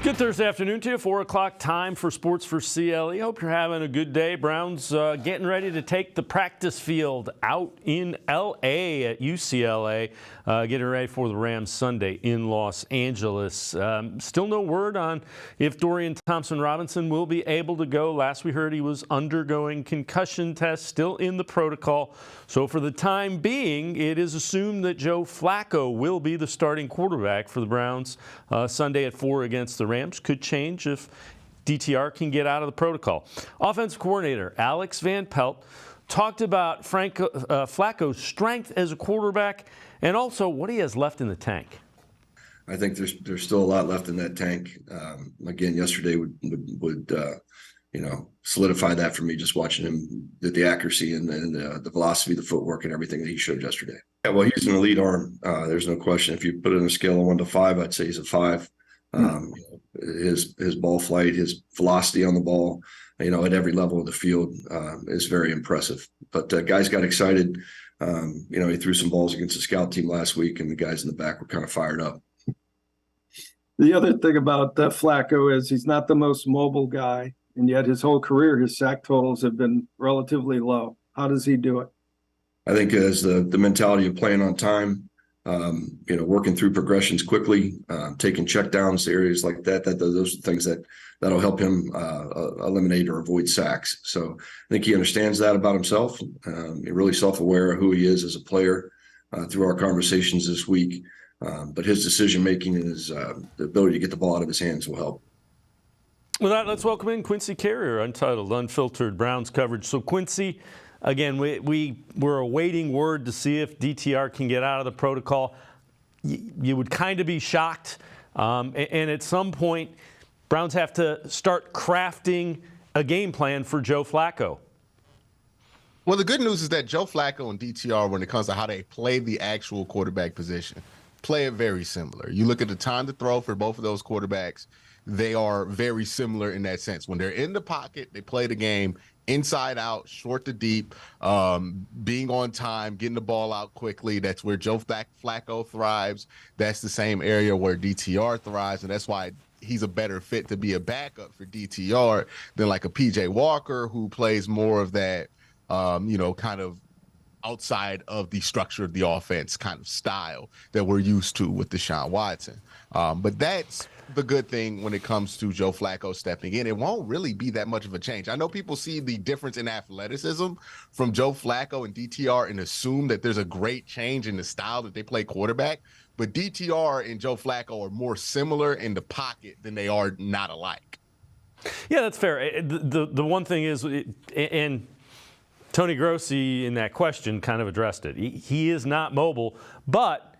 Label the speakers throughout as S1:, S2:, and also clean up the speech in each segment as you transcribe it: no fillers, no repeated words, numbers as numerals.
S1: Good Thursday afternoon to you. 4 o'clock time for Sports4CLE. Hope you're having a good day. Browns getting ready to take the practice field out in L.A. at UCLA. Getting ready for the Rams Sunday in Los Angeles. Still no word on if Dorian Thompson-Robinson will be able to go. Last we heard he was undergoing concussion tests, still in the protocol. So for the time being, it is assumed that Joe Flacco will be the starting quarterback for the Browns Sunday at 4 against the Rams. Could change if DTR can get out of the protocol. Offensive coordinator Alex Van Pelt talked about Flacco's strength as a quarterback and also what he has left in the tank.
S2: I think there's still a lot left in that tank. Again, yesterday would solidify that for me, just watching him, the accuracy and the velocity, the footwork, and everything that he showed yesterday. Yeah, well, he's an elite arm. There's no question. If you put it on a scale of 1 to 5, I'd say he's a 5. His ball flight, his velocity on the ball, at every level of the field is very impressive. But guys got excited. He threw some balls against the scout team last week, and the guys in the back were kind of fired up.
S3: The other thing about Flacco is he's not the most mobile guy, and yet his whole career, his sack totals have been relatively low. How does he do it?
S2: I think as the mentality of playing on time, working through progressions quickly, taking checkdowns, areas like that, those are things that'll help him eliminate or avoid sacks. So I think he understands that about himself. He's really self-aware of who he is as a player through our conversations this week. But his decision-making and his the ability to get the ball out of his hands will help.
S1: With that, let's welcome in Quincy Carrier, Untitled, Unfiltered Browns coverage. So, Quincy, again, we're awaiting word to see if DTR can get out of the protocol. You would kind of be shocked. And at some point, Browns have to start crafting a game plan for Joe Flacco.
S4: Well, the good news is that Joe Flacco and DTR, when it comes to how they play the actual quarterback position, play it very similar. You look at the time to throw for both of those quarterbacks, they are very similar in that sense. When they're in the pocket, they play the game inside out, short to deep, being on time, getting the ball out quickly. That's where Joe Flacco thrives. That's the same area where DTR thrives, and that's why he's a better fit to be a backup for DTR than like a PJ Walker, who plays more of that, kind of outside of the structure of the offense kind of style that we're used to with Deshaun Watson. But that's the good thing when it comes to Joe Flacco stepping in. It won't really be that much of a change. I know people see the difference in athleticism from Joe Flacco and DTR and assume that there's a great change in the style that they play quarterback, but DTR and Joe Flacco are more similar in the pocket than they are not alike.
S1: Yeah, that's fair. The one thing is, and Tony Grossi in that question kind of addressed it. He is not mobile, but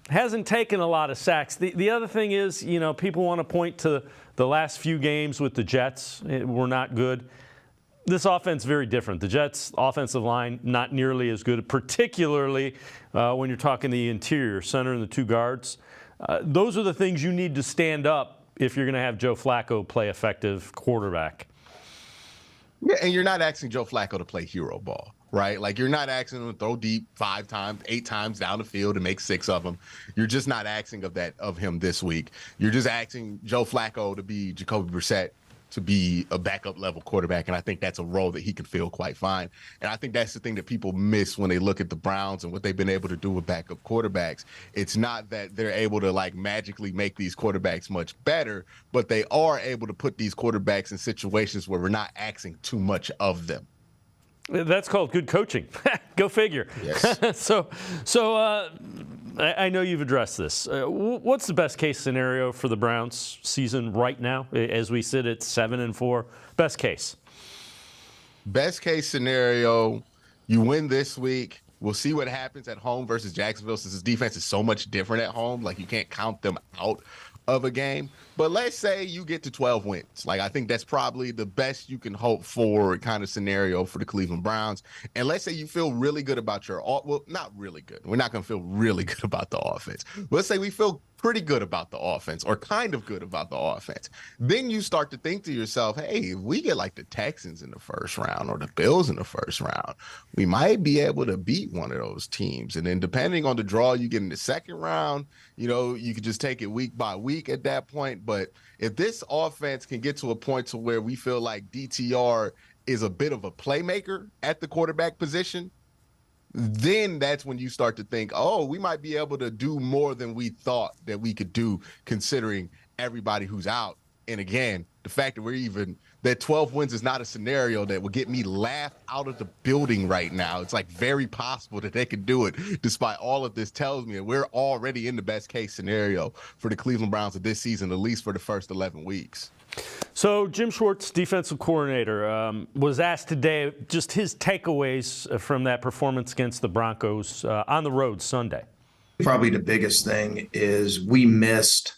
S1: hasn't taken a lot of sacks. The other thing is, people want to point to the last few games with the Jets. Were not good. This offense very different. The Jets' offensive line not nearly as good, particularly when you're talking the interior, center and the two guards. Those are the things you need to stand up if you're going to have Joe Flacco play effective quarterback.
S4: Yeah, and you're not asking Joe Flacco to play hero ball, right? Like, you're not asking him to throw deep 5 times, 8 times down the field and make 6 of them. You're just not asking of him this week. You're just asking Joe Flacco to be Jacoby Brissett, to be a backup level quarterback, and I think that's a role that he can fill quite fine. And I think that's the thing that people miss when they look at the Browns and what they've been able to do with backup quarterbacks. It's not that they're able to magically make these quarterbacks much better, but they are able to put these quarterbacks in situations where we're not asking too much of them.
S1: That's called good coaching. Go figure.
S4: Yes.
S1: So I know you've addressed this. What's the best case scenario for the Browns season right now as we sit at 7-4? Best case.
S4: Best case scenario, you win this week. We'll see what happens at home versus Jacksonville, since his defense is so much different at home. Like, you can't count them out of a game. But let's say you get to 12 wins. I think that's probably the best you can hope for kind of scenario for the Cleveland Browns. And let's say you feel really good about not really good. We're not going to feel really good about the offense. Let's say we feel pretty good about the offense, or kind of good about the offense. Then you start to think to yourself, hey, if we get the Texans in the first round or the Bills in the first round, we might be able to beat one of those teams. And then depending on the draw you get in the second round, you could just take it week by week at that point. but if this offense can get to a point to where we feel like DTR is a bit of a playmaker at the quarterback position, then that's when you start to think, oh, we might be able to do more than we thought that we could do, considering everybody who's out. And again, the fact that that 12 wins is not a scenario that would get me laughed out of the building right now. It's like very possible that they could do it, despite all of this tells me that we're already in the best case scenario for the Cleveland Browns of this season, at least for the first 11 weeks.
S1: So Jim Schwartz, defensive coordinator, was asked today just his takeaways from that performance against the Broncos on the road Sunday.
S5: Probably the biggest thing is we missed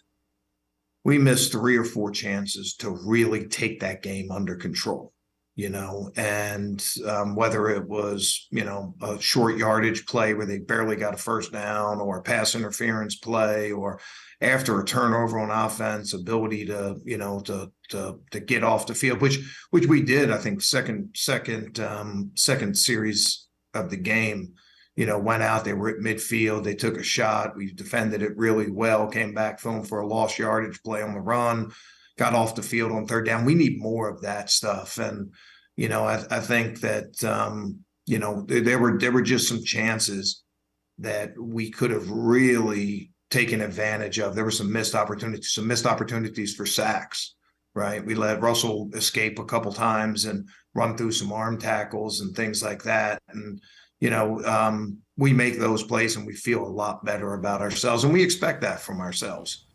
S5: 3 or 4 chances to really take that game under control, and whether it was, a short yardage play where they barely got a first down, or a pass interference play, or after a turnover on offense, ability to get off the field, which we did, I think, second series of the game. Went out, they were at midfield, they took a shot, we defended it really well, came back, filmed for a lost yardage play on the run, got off the field on third down. We need more of that stuff. And, I think that, there were just some chances that we could have really taken advantage of. There were some missed opportunities for sacks, right? We let Russell escape a couple times and run through some arm tackles and things like that. And, we make those plays and we feel a lot better about ourselves, and we expect that from ourselves.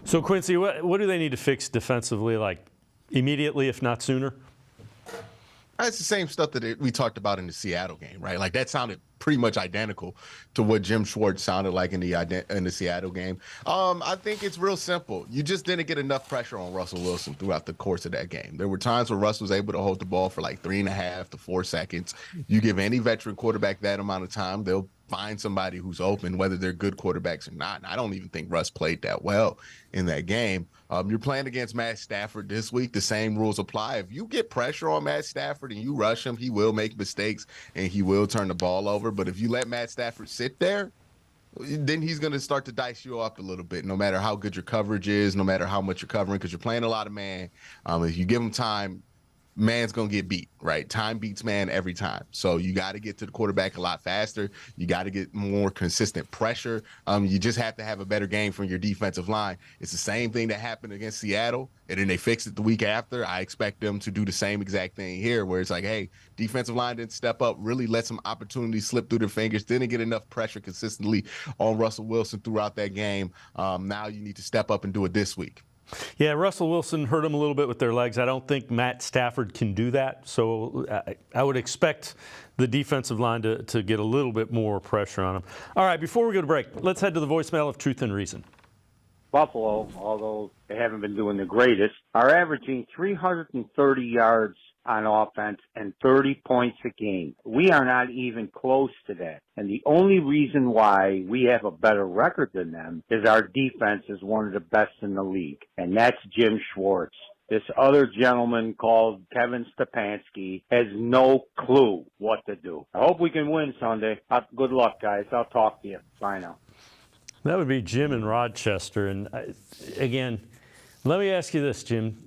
S1: So, Quincy, what do they need to fix defensively, like immediately, if not sooner?
S4: It's the same stuff that we talked about in the Seattle game, right? Like that sounded pretty much identical to what Jim Schwartz sounded like in the Seattle game. I think it's real simple. You just didn't get enough pressure on Russell Wilson throughout the course of that game. There were times where Russ was able to hold the ball for like 3.5 to 4 seconds. You give any veteran quarterback that amount of time, they'll find somebody who's open, whether they're good quarterbacks or not. And I don't even think Russ played that well in that game. You're playing against Matt Stafford this week. The same rules apply. If you get pressure on Matt Stafford and you rush him, he will make mistakes and he will turn the ball over. But if you let Matt Stafford sit there, then he's going to start to dice you up a little bit, no matter how good your coverage is, no matter how much you're covering, because you're playing a lot of man. If you give him time, man's going to get beat, right? Time beats man every time. So you got to get to the quarterback a lot faster. You got to get more consistent pressure. You just have to have a better game from your defensive line. It's the same thing that happened against Seattle, and then they fixed it the week after. I expect them to do the same exact thing here, where it's like, hey, defensive line didn't step up, really let some opportunities slip through their fingers, didn't get enough pressure consistently on Russell Wilson throughout that game. Now you need to step up and do it this week.
S1: Yeah, Russell Wilson hurt him a little bit with their legs. I don't think Matt Stafford can do that. So I would expect the defensive line to get a little bit more pressure on him. All right, before we go to break, let's head to the voicemail of Truth and Reason.
S6: Buffalo, although they haven't been doing the greatest, are averaging 330 yards on offense and 30 points a game. We are not even close to that. And the only reason why we have a better record than them is our defense is one of the best in the league. And that's Jim Schwartz. This other gentleman called Kevin Stefanski has no clue what to do. I hope we can win Sunday. Good luck, guys. I'll talk to you. Bye now.
S1: That would be Jim in Rochester. And again, let me ask you this, Jim.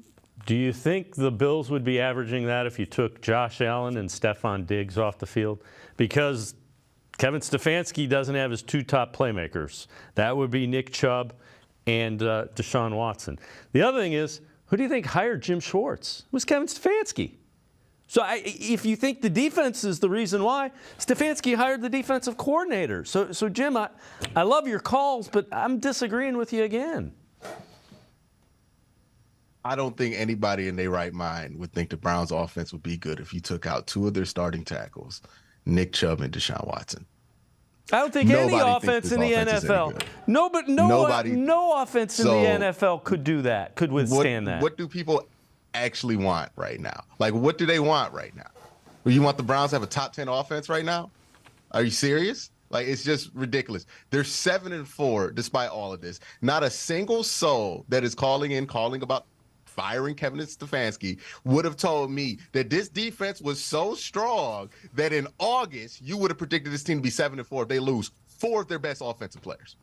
S1: Do you think the Bills would be averaging that if you took Josh Allen and Stephon Diggs off the field? Because Kevin Stefanski doesn't have his 2 top playmakers. That would be Nick Chubb and Deshaun Watson. The other thing is, who do you think hired Jim Schwartz? It was Kevin Stefanski. So if you think the defense is the reason why, Stefanski hired the defensive coordinator. So Jim, I love your calls, but I'm disagreeing with you again.
S4: I don't think anybody in their right mind would think the Browns offense would be good if you took out 2 of their starting tackles, Nick Chubb and Deshaun Watson.
S1: I don't think any offense in the NFL. No offense in the NFL could do that, could withstand that.
S4: What do people actually want right now? Like, what do they want right now? You want the Browns to have a top 10 offense right now? Are you serious? Like, it's just ridiculous. They're 7-4 despite all of this. Not a single soul that is calling about firing Kevin Stefanski would have told me that this defense was so strong that in August you would have predicted this team to be 7-4 if they lose 4 of their best offensive players.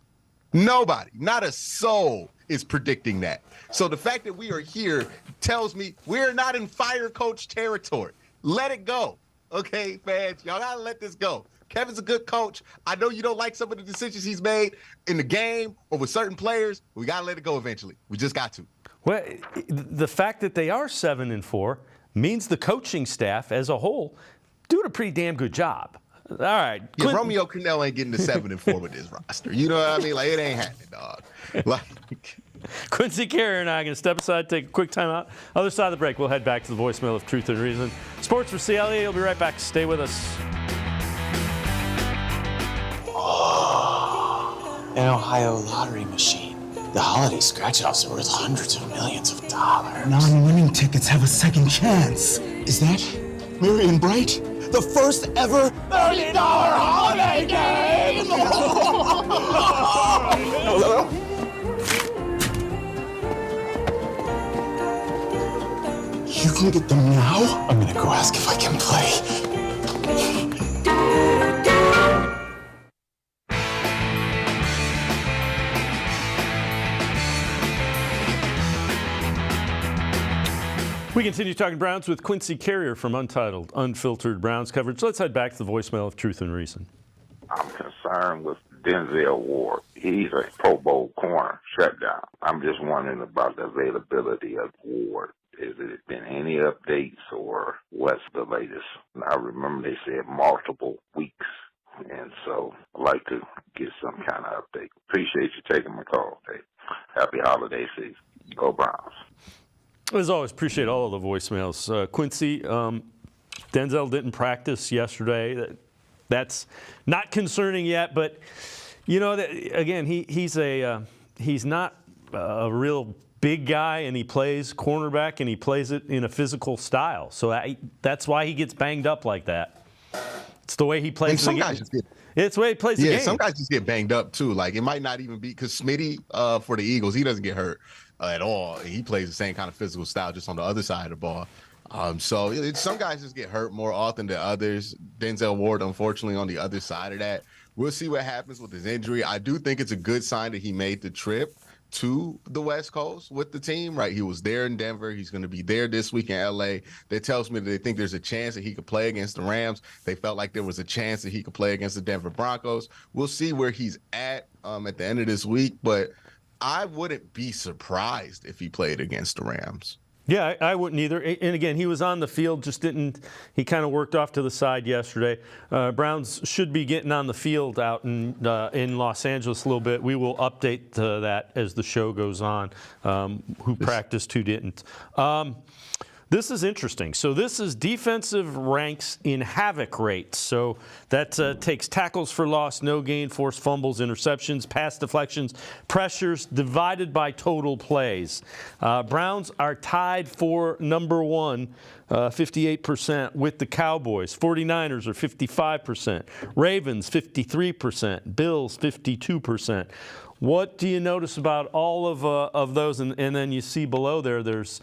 S4: Nobody, not a soul is predicting that. So the fact that we are here tells me we're not in fire coach territory. Let it go. Okay, fans, y'all gotta let this go. Kevin's a good coach. I know you don't like some of the decisions he's made in the game or with certain players. We gotta let it go eventually. We just got to.
S1: Well, the fact that they are 7-4 means the coaching staff as a whole doing a pretty damn good job. All right.
S4: Yeah, Romeo Crennel ain't getting to 7-4 with this roster. You know what I mean? Like, it ain't happening, dog. Like,
S1: Quincy Carrier and I are going to step aside, take a quick time out. Other side of the break, we'll head back to the voicemail of Truth and Reason. Sports for CLE. We'll be right back. Stay with us.
S7: An Ohio lottery machine. The holiday scratch-offs are worth hundreds of millions of dollars.
S8: Non-winning tickets have a second chance. Is that Marion Bright? The first ever $1 million holiday game! Hello? You can get them now?
S7: I'm gonna go ask if I can play.
S1: We continue talking Browns with Quincy Carrier from Untitled, Unfiltered Browns coverage. Let's head back to the voicemail of Truth and Reason.
S9: I'm concerned with Denzel Ward. He's a Pro Bowl corner shutdown. I'm just wondering about the availability of Ward. Has there been any updates or what's the latest? I remember they said multiple weeks, and so I'd like to get some kind of update. Appreciate you taking my call. Hey, happy holiday season. Go Browns.
S1: As always, appreciate all of the voicemails. Quincy, Denzel didn't practice yesterday. That's not concerning yet, but you know, again, he's not a real big guy, and he plays cornerback, and he plays it in a physical style. So that's why he gets banged up like that. It's the way he plays.
S4: Some guys just get.
S1: It's the way he plays the game.
S4: Yeah, some guys just get banged up too. Like, it might not even be because Smitty for the Eagles, he doesn't get hurt at all. He plays the same kind of physical style, just on the other side of the ball. So some guys just get hurt more often than others. Denzel Ward, unfortunately, on the other side of that. We'll see what happens with his injury. I do think it's a good sign that he made the trip to the West Coast with the team, right? He was there in Denver. He's going to be there this week in LA. That tells me that they think there's a chance that he could play against the Rams. They felt like there was a chance that he could play against the Denver Broncos. We'll see where he's at the end of this week, but I wouldn't be surprised if he played against the Rams.
S1: Yeah, I wouldn't either. And again, he was on the field, just didn't. He kind of worked off to the side yesterday. Browns should be getting on the field out in Los Angeles a little bit. We will update that as the show goes on. Who practiced, who didn't. This is interesting. So this is defensive ranks in Havoc rates. So that takes tackles for loss, no gain, forced fumbles, interceptions, pass deflections, pressures, divided by total plays. Browns are tied for number one, 58% with the Cowboys. 49ers are 55%. Ravens, 53%. Bills, 52%. What do you notice about all of those? And then you see below there's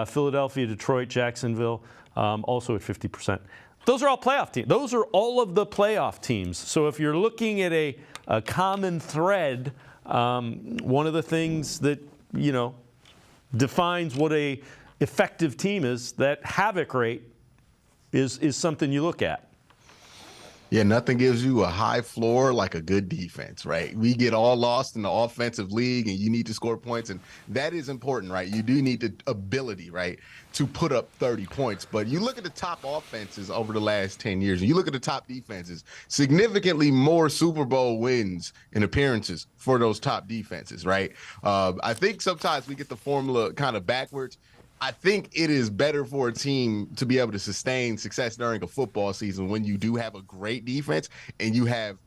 S1: Philadelphia, Detroit, Jacksonville, also at 50%. Those are all playoff teams. Those are all of the playoff teams. So if you're looking at a common thread, one of the things that, defines what a effective team is, that havoc rate is something you look at.
S4: Yeah, nothing gives you a high floor like a good defense, right? We get all lost in the offensive league, and you need to score points, and that is important, right? You do need the ability, right, to put up 30 points. But you look at the top offenses over the last 10 years, and you look at the top defenses, significantly more Super Bowl wins and appearances for those top defenses, right? I think sometimes we get the formula kind of backwards. I think it is better for a team to be able to sustain success during a football season when you do have a great defense and you have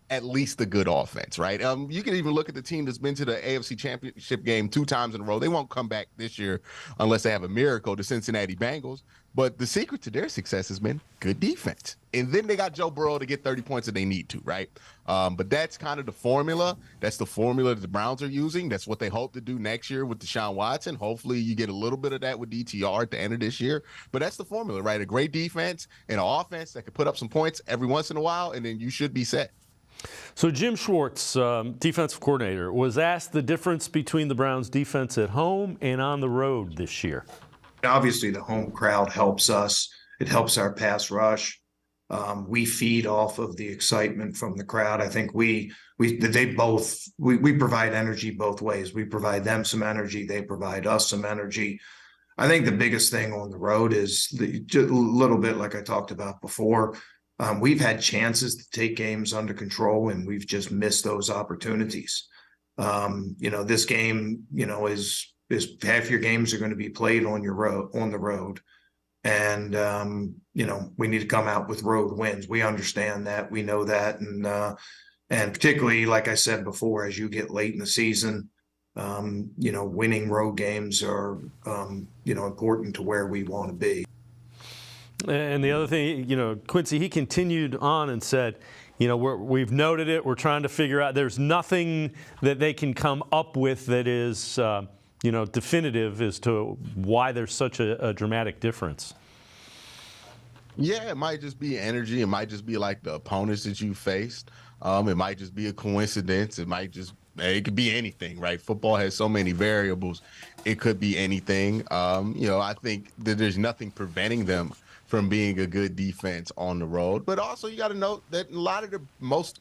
S4: at least a good offense, right? You can even look at the team that's been to the AFC Championship game 2 times in a row. They won't come back this year unless they have a miracle, the Cincinnati Bengals. But the secret to their success has been good defense. And then they got Joe Burrow to get 30 points if they need to, right? But that's kind of the formula. That's the formula that the Browns are using. That's what they hope to do next year with Deshaun Watson. Hopefully you get a little bit of that with DTR at the end of this year. But that's the formula, right? A great defense and an offense that can put up some points every once in a while, and then you should be set.
S1: So Jim Schwartz, defensive coordinator, was asked the difference between the Browns' defense at home and on the road this year.
S5: Obviously, the home crowd helps us. It helps our pass rush. We feed off of the excitement from the crowd. I think we provide energy both ways. We provide them some energy. They provide us some energy. I think the biggest thing on the road is just a little bit like I talked about before. We've had chances to take games under control, and we've just missed those opportunities. This game, is half your games are going to be played on the road. And, we need to come out with road wins. We understand that. We know that. And particularly, like I said before, as you get late in the season, winning road games are, important to where we want to be.
S1: And the other thing, Quincy, he continued on and said, we've noted it. We're trying to figure out. There's nothing that they can come up with that is, definitive as to why there's such a dramatic difference.
S4: Yeah, it might just be energy. It might just be like the opponents that you faced. It might just be a coincidence. It could be anything, right? Football has so many variables. It could be anything. I think that there's nothing preventing them from being a good defense on the road. But also you got to note that a lot of the most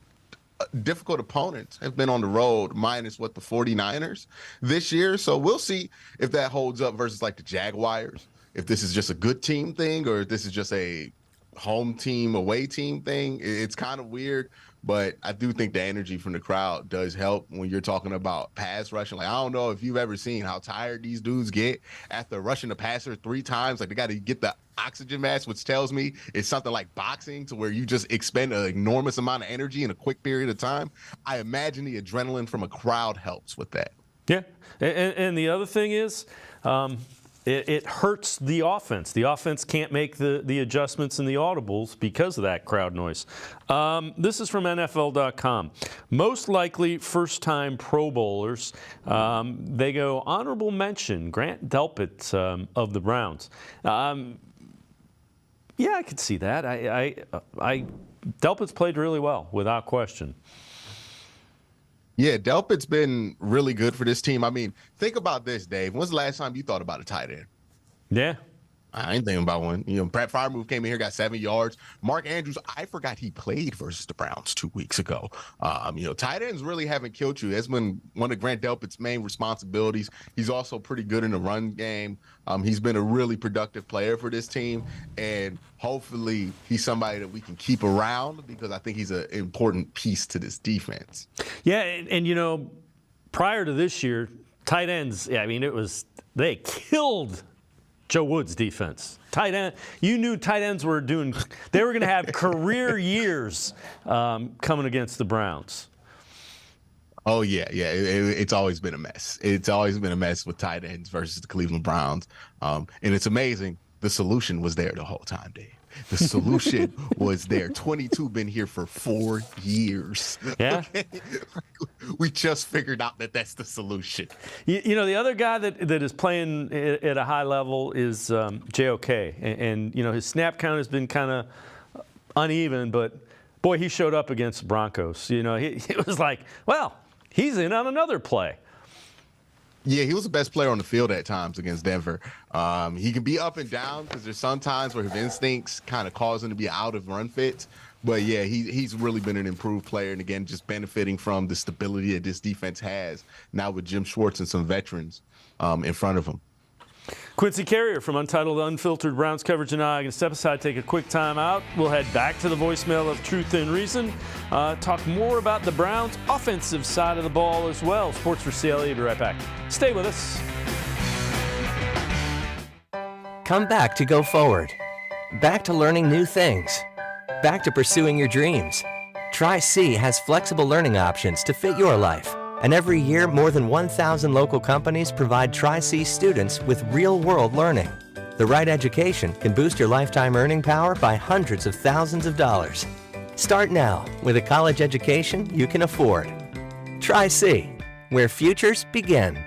S4: difficult opponents have been on the road, minus the 49ers this year. So we'll see if that holds up versus like the Jaguars, if this is just a good team thing or if this is just a home team, away team thing. It's kind of weird, but I do think the energy from the crowd does help when you're talking about pass rushing. Like, I don't know if you've ever seen how tired these dudes get after rushing the passer 3 times. Like, they got to get the oxygen mask, which tells me it's something like boxing, to where you just expend an enormous amount of energy in a quick period of time. I imagine the adrenaline from a crowd helps with that.
S1: Yeah, and the other thing is, it hurts the offense. The offense can't make the adjustments in the audibles because of that crowd noise. This is from NFL.com. Most likely first-time Pro Bowlers. They go honorable mention, Grant Delpit of the Browns. Yeah, I could see that. Delpit's played really well, without question.
S4: Yeah, Delpit's been really good for this team. I mean, think about this, Dave. When's the last time you thought about a tight end?
S1: Yeah.
S4: I ain't thinking about one. Brett Freiermuth came in here, got 7 yards. Mark Andrews, I forgot he played versus the Browns 2 weeks ago. Tight ends really haven't killed you. That's been one of Grant Delpit's main responsibilities. He's also pretty good in the run game. He's been a really productive player for this team, and hopefully he's somebody that we can keep around, because I think he's an important piece to this defense.
S1: Yeah, and prior to this year, tight ends, they killed Joe Wood's defense. Tight end, you knew tight ends they were going to have career years coming against the Browns.
S4: Oh, yeah. It's always been a mess. It's always been a mess with tight ends versus the Cleveland Browns. And it's amazing. The solution was there the whole time, Dave. The solution was there. 22 been here for 4 years.
S1: Yeah.
S4: We just figured out that that's the solution.
S1: The other guy that is playing at a high level is JOK. And his snap count has been kind of uneven, but boy, he showed up against the Broncos. It was like, well, he's in on another play.
S4: Yeah, he was the best player on the field at times against Denver. He can be up and down because there's some times where his instincts kind of cause him to be out of run fits. But, yeah, he's really been an improved player. And, again, just benefiting from the stability that this defense has now with Jim Schwartz and some veterans in front of him.
S1: Quincy Carrier from Untitled Unfiltered Browns Coverage and I are going to step aside, take a quick time out. We'll head back to the voicemail of Truth and Reason, talk more about the Browns' offensive side of the ball as well. Sports4CLE, be right back. Stay with us.
S10: Come back to go forward. Back to learning new things. Back to pursuing your dreams. Tri-C has flexible learning options to fit your life. And every year, more than 1,000 local companies provide Tri-C students with real-world learning. The right education can boost your lifetime earning power by hundreds of thousands of dollars. Start now with a college education you can afford. Tri-C, where futures begin.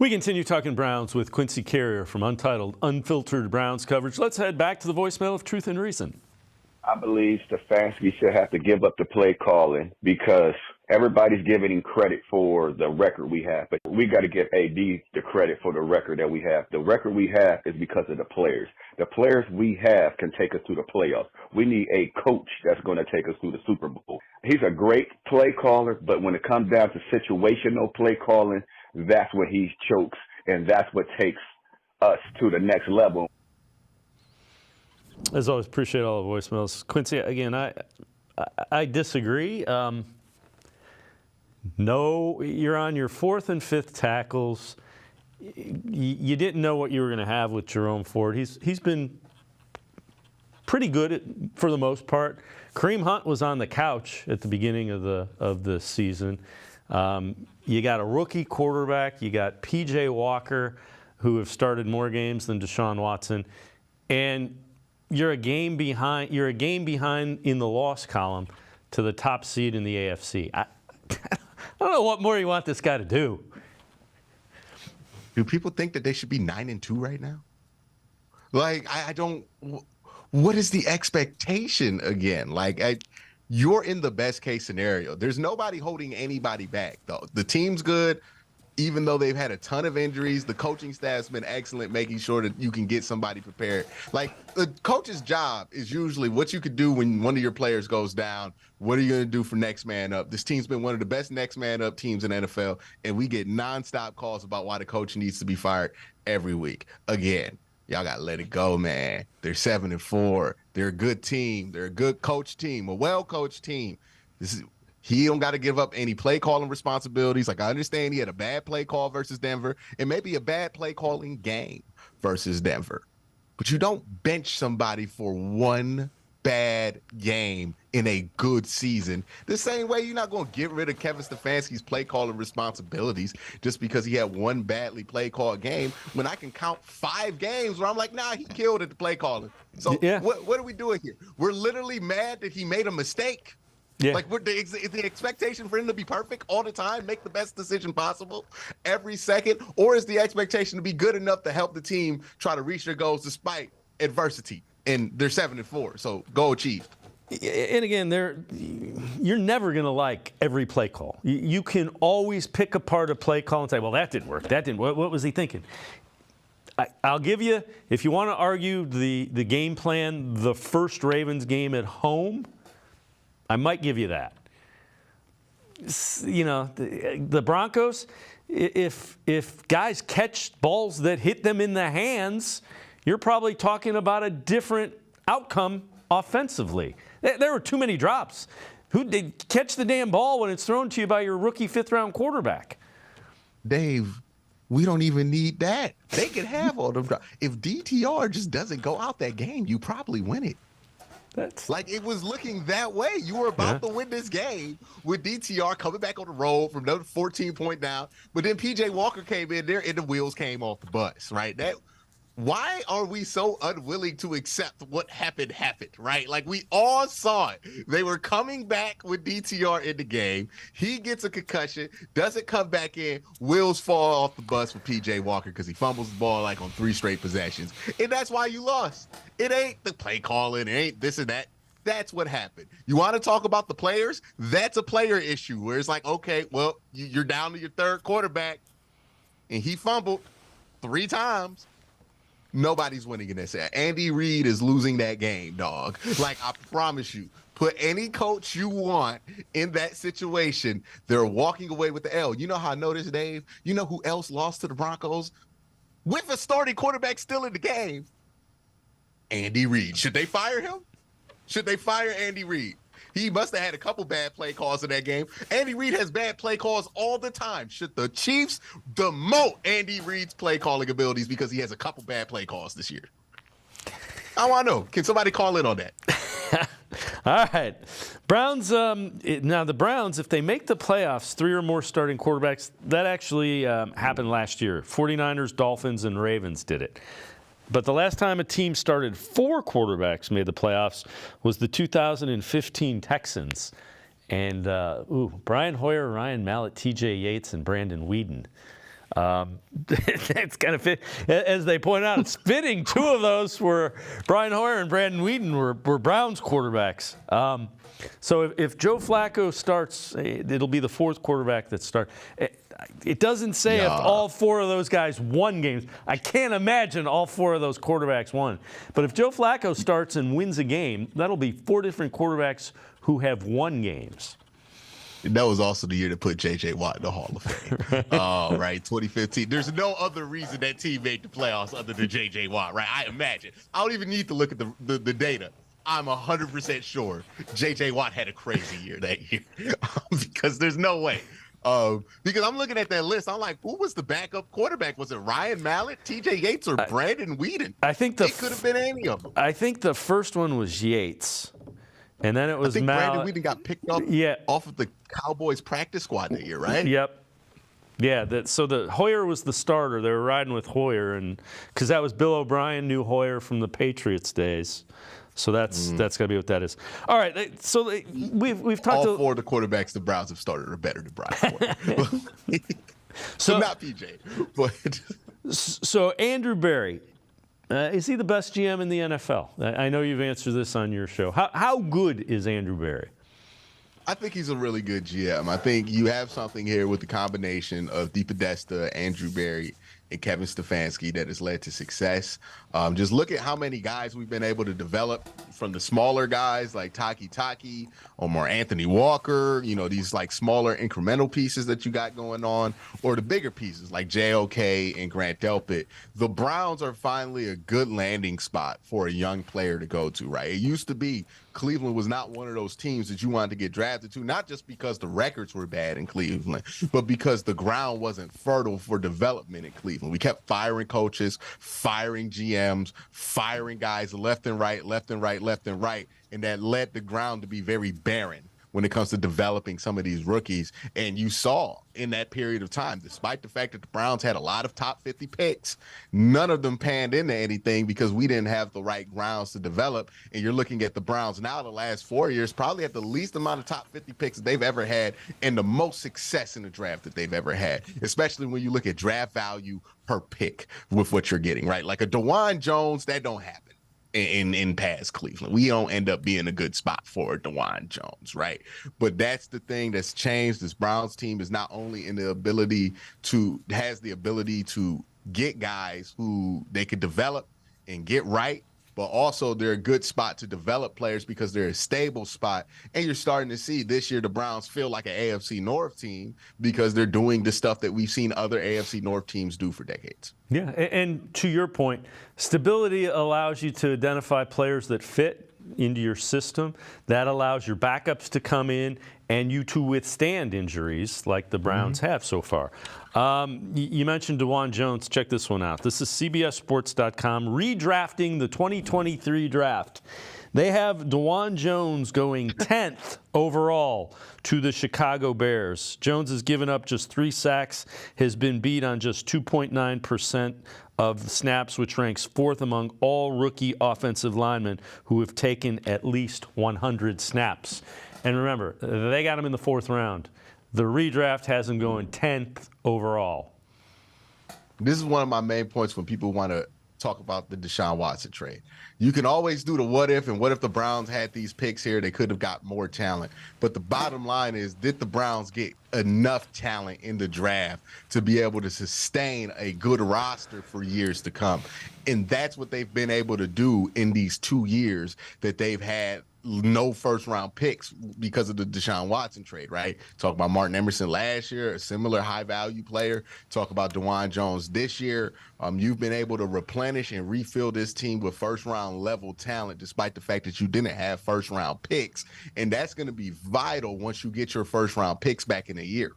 S1: We continue talking Browns with Quincy Carrier from Untitled Unfiltered Browns coverage. Let's head back to the voicemail of Truth and Reason.
S11: I believe Stefanski should have to give up the play calling because everybody's giving him credit for the record we have. But we got to give AD the credit for the record that we have. The record we have is because of the players. The players we have can take us to the playoffs. We need a coach that's going to take us to the Super Bowl. He's a great play caller, but when it comes down to situational play calling, that's when he chokes, and that's what takes us to the next level.
S1: As always, appreciate all the voicemails. Quincy, again, I disagree. No, you're on your fourth and fifth tackles. You didn't know what you were going to have with Jerome Ford. He's been pretty good for the most part. Kareem Hunt was on the couch at the beginning of the season. You got a rookie quarterback. You got P.J. Walker, who have started more games than Deshaun Watson, and you're a game behind. You're a game behind in the loss column to the top seed in the AFC. I don't know what more you want this guy to do.
S4: Do people think that they should be 9-2 right now? Like, I don't. What is the expectation again? Like, you're in the best case scenario. There's nobody holding anybody back, though. The team's good, even though they've had a ton of injuries. The coaching staff's been excellent, making sure that you can get somebody prepared. Like, the coach's job is usually what you could do when one of your players goes down. What are you going to do for next man up? This team's been one of the best next man up teams in the NFL, and we get nonstop calls about why the coach needs to be fired every week. Again, y'all got to let it go, man. They're 7-4. They're a good team. They're a good coach team, a well-coached team. He don't got to give up any play calling responsibilities. Like, I understand he had a bad play call versus Denver and maybe a bad play calling game versus Denver. But you don't bench somebody for one bad game in a good season. The same way you're not going to get rid of Kevin Stefanski's play calling responsibilities just because he had one badly play called game, when I can count 5 games where I'm like, nah, he killed at the play calling. So yeah. What are we doing here? We're literally mad that he made a mistake. Yeah. Like, is the expectation for him to be perfect all the time, make the best decision possible every second, or is the expectation to be good enough to help the team try to reach their goals despite adversity? And they're 7-4, so go achieve.
S1: And again, you're never going to like every play call. You can always pick apart a play call and say, well, that didn't work. That didn't. What was he thinking? I'll give you, if you want to argue the game plan, the first Ravens game at home, I might give you that. You know, the Broncos, if guys catch balls that hit them in the hands, you're probably talking about a different outcome offensively. There were too many drops. Who did catch the damn ball when it's thrown to you by your rookie fifth-round quarterback?
S4: Dave, we don't even need that. They can have all them drops. If DTR just doesn't go out that game, you probably win it. That's like, it was looking that way. You were about to win this game with DTR coming back on the road from another 14-point down. But then P.J. Walker came in there and the wheels came off the bus, right? Why are we so unwilling to accept what happened, right? Like, we all saw it. They were coming back with DTR in the game. He gets a concussion, doesn't come back in, wheels fall off the bus for P.J. Walker because he fumbles the ball like on 3 straight possessions. And that's why you lost. It ain't the play calling. It ain't this and that. That's what happened. You want to talk about the players? That's a player issue where it's like, okay, well, you're down to your third quarterback, and he fumbled 3 times. Nobody's winning in this. Andy Reid is losing that game, dog. Like, I promise you, put any coach you want in that situation, they're walking away with the L. You know how I know this, Dave? You know who else lost to the Broncos with a starting quarterback still in the game? Andy Reid. Should they fire him? Should they fire Andy Reid? He must have had a couple bad play calls in that game. Andy Reid has bad play calls all the time. Should the Chiefs demote Andy Reid's play calling abilities because he has a couple bad play calls this year? I want to know. Can somebody call in on that?
S1: All right. Browns, now the Browns, if they make the playoffs, 3 or more starting quarterbacks, that actually happened last year. 49ers, Dolphins, and Ravens did it. But the last time a team started 4 quarterbacks made the playoffs was the 2015 Texans. And, Brian Hoyer, Ryan Mallett, TJ Yates, and Brandon Weeden. It's kind of fit. As they point out, it's fitting. Two of those were Brian Hoyer and Brandon Whedon were Browns quarterbacks. So if Joe Flacco starts, it'll be the fourth quarterback that starts. It doesn't say if all four of those guys won games. I can't imagine all four of those quarterbacks won. But if Joe Flacco starts and wins a game, that'll be four different quarterbacks who have won games.
S4: That was also the year to put J.J. Watt in the Hall of Fame. Oh, right, 2015. There's no other reason that team made the playoffs other than J.J. Watt, right? I imagine. I don't even need to look at the data. I'm 100% sure J.J. Watt had a crazy year that year because there's no way. Because I'm looking at that list, I'm like, who was the backup quarterback? Was it Ryan Mallett, T.J. Yates, or Brandon Whedon?
S1: I think
S4: it could have been any of them.
S1: I think the first one was Yates. And then it was
S4: Brandon Whedon got picked up off of the Cowboys practice squad that year, right?
S1: Yep. Yeah, so the Hoyer was the starter. They were riding with Hoyer, and because that was Bill O'Brien knew Hoyer from the Patriots days. So that's got to be what that is. All right, so we've talked.
S4: All four of the quarterbacks the Browns have started are better than Brian Hoyer. so not PJ, but
S1: so Andrew Berry. Is he the best GM in the NFL? I know you've answered this on your show. How good is Andrew Berry?
S4: I think he's a really good GM. I think you have something here with the combination of DePodesta, Andrew Berry, and Kevin Stefanski that has led to success. Just look at how many guys we've been able to develop from the smaller guys like Taki, or Anthony Walker, these like smaller incremental pieces that you got going on, or the bigger pieces like JOK and Grant Delpit. The Browns are finally a good landing spot for a young player to go to, right? It used to be Cleveland was not one of those teams that you wanted to get drafted to, not just because the records were bad in Cleveland, but because the ground wasn't fertile for development in Cleveland. We kept firing coaches, firing GMs, firing guys left and right, and that led the ground to be very barren when it comes to developing some of these rookies. And you saw in that period of time, despite the fact that the Browns had a lot of top 50 picks, none of them panned into anything because we didn't have the right grounds to develop. And you're looking at the Browns now the last 4 years, probably at the least amount of top 50 picks that they've ever had and the most success in the draft that they've ever had, especially when you look at draft value per pick with what you're getting, right? Like a DeJuan Jones, that don't happen. In past Cleveland, we don't end up being a good spot for DeJuan Jones, right? But that's the thing that's changed. This Browns team is not only has the ability to get guys who they could develop and get right, but also they're a good spot to develop players because they're a stable spot. And you're starting to see this year the Browns feel like an AFC North team because they're doing the stuff that we've seen other AFC North teams do for decades.
S1: Yeah, and to your point, stability allows you to identify players that fit into your system. That allows your backups to come in and you to withstand injuries like the Browns have so far. You mentioned DeJuan Jones. Check this one out. This is CBSSports.com redrafting the 2023 draft. They have DeJuan Jones going 10th overall to the Chicago Bears. Jones has given up just 3 sacks, has been beat on just 2.9% of the snaps, which ranks 4th among all rookie offensive linemen who have taken at least 100 snaps. And remember, they got him in the 4th round. The redraft has him going 10th overall.
S4: This is one of my main points when people want to talk about the Deshaun Watson trade. You can always do the what if, and what if the Browns had these picks here, they could have got more talent. But the bottom line is, did the Browns get enough talent in the draft to be able to sustain a good roster for years to come? And that's what they've been able to do in these 2 years that they've had no first-round picks because of the Deshaun Watson trade, right? Talk about Martin Emerson last year, a similar high-value player. Talk about DeJuan Jones this year. You've been able to replenish and refill this team with first-round level talent despite the fact that you didn't have first-round picks. And that's going to be vital once you get your first-round picks back in a year.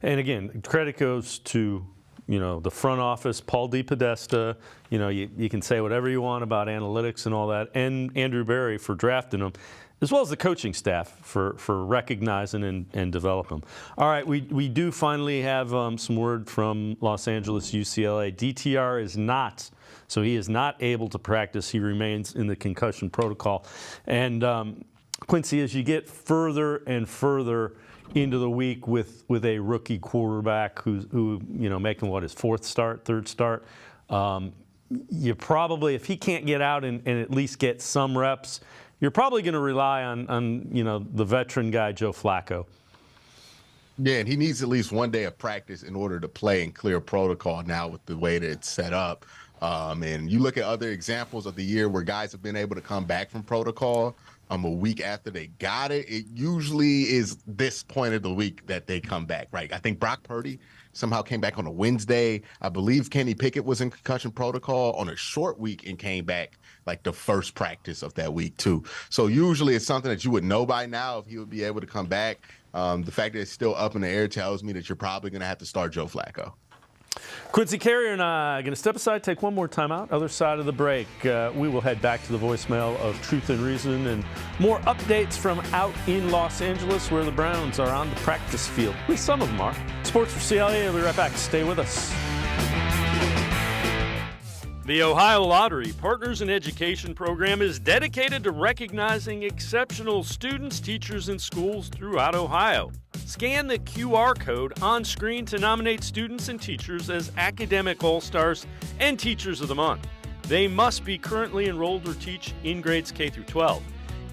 S1: And again, credit goes to the front office, Paul DePodesta. You can say whatever you want about analytics and all that, and Andrew Berry for drafting him, as well as the coaching staff for recognizing and developing him. All right, we do finally have some word from Los Angeles UCLA. DTR is not, so he is not able to practice. He remains in the concussion protocol. And Quincy, as you get further and further into the week with a rookie quarterback who making his third start, you probably, if he can't get out and at least get some reps, you're probably going to rely on the veteran guy, Joe Flacco.
S4: Yeah, and he needs at least one day of practice in order to play and clear protocol now with the way that it's set up. And you look at other examples of the year where guys have been able to come back from protocol a week after they got it. It usually is this point of the week that they come back, right? I think Brock Purdy somehow came back on a Wednesday. I believe Kenny Pickett was in concussion protocol on a short week and came back like the first practice of that week too. So usually it's something that you would know by now if he would be able to come back. The fact that it's still up in the air tells me that you're probably going to have to start Joe Flacco.
S1: Quincy Carrier and I are going to step aside, take one more time out. Other side of the break, we will head back to the voicemail of Truth and Reason and more updates from out in Los Angeles where the Browns are on the practice field. At least some of them are. Sports4CLE, we'll be right back. Stay with us. The Ohio Lottery Partners in Education program is dedicated to recognizing exceptional students, teachers, and schools throughout Ohio. Scan the QR code on screen to nominate students and teachers as Academic All-Stars and Teachers of the Month. They must be currently enrolled or teach in grades K through 12.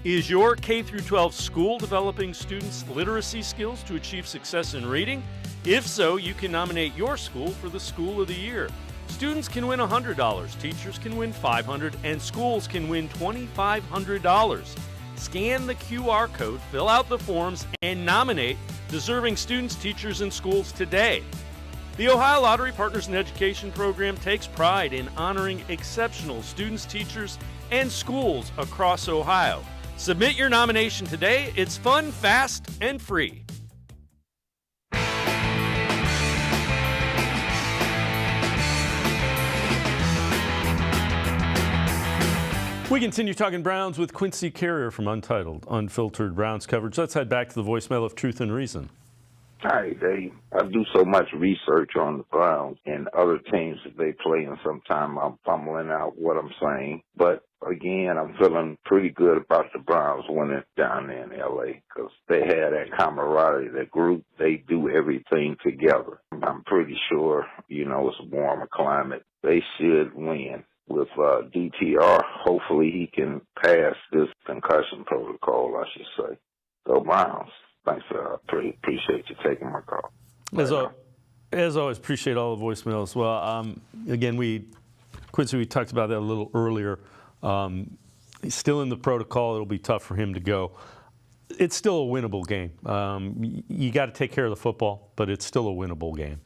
S1: Is your K through 12 school developing students' literacy skills to achieve success in reading? If so, you can nominate your school for the School of the Year. Students can win $100, teachers can win $500, and schools can win $2,500. Scan the QR code, fill out the forms, and nominate deserving students, teachers, and schools today. The Ohio Lottery Partners in Education program takes pride in honoring exceptional students, teachers, and schools across Ohio. Submit your nomination today. It's fun, fast, and free. We continue talking Browns with Quincy Carrier from Untitled, Unfiltered Browns coverage. Let's head back to the voicemail of Truth and Reason.
S9: Hi, Dave. I do so much research on the Browns and other teams that they play, and sometimes I'm fumbling out what I'm saying. But again, I'm feeling pretty good about the Browns winning down there in L.A. because they had that camaraderie, that group. They do everything together. I'm pretty sure, it's a warmer climate. They should win. With DTR, hopefully he can pass this concussion protocol, I should say. Go Browns. Thanks, appreciate you taking my call.
S1: As always, appreciate all the voicemails. Well, again, Quincy, we talked about that a little earlier. He's still in the protocol. It'll be tough for him to go. It's still a winnable game. You got to take care of the football, but it's still a winnable game.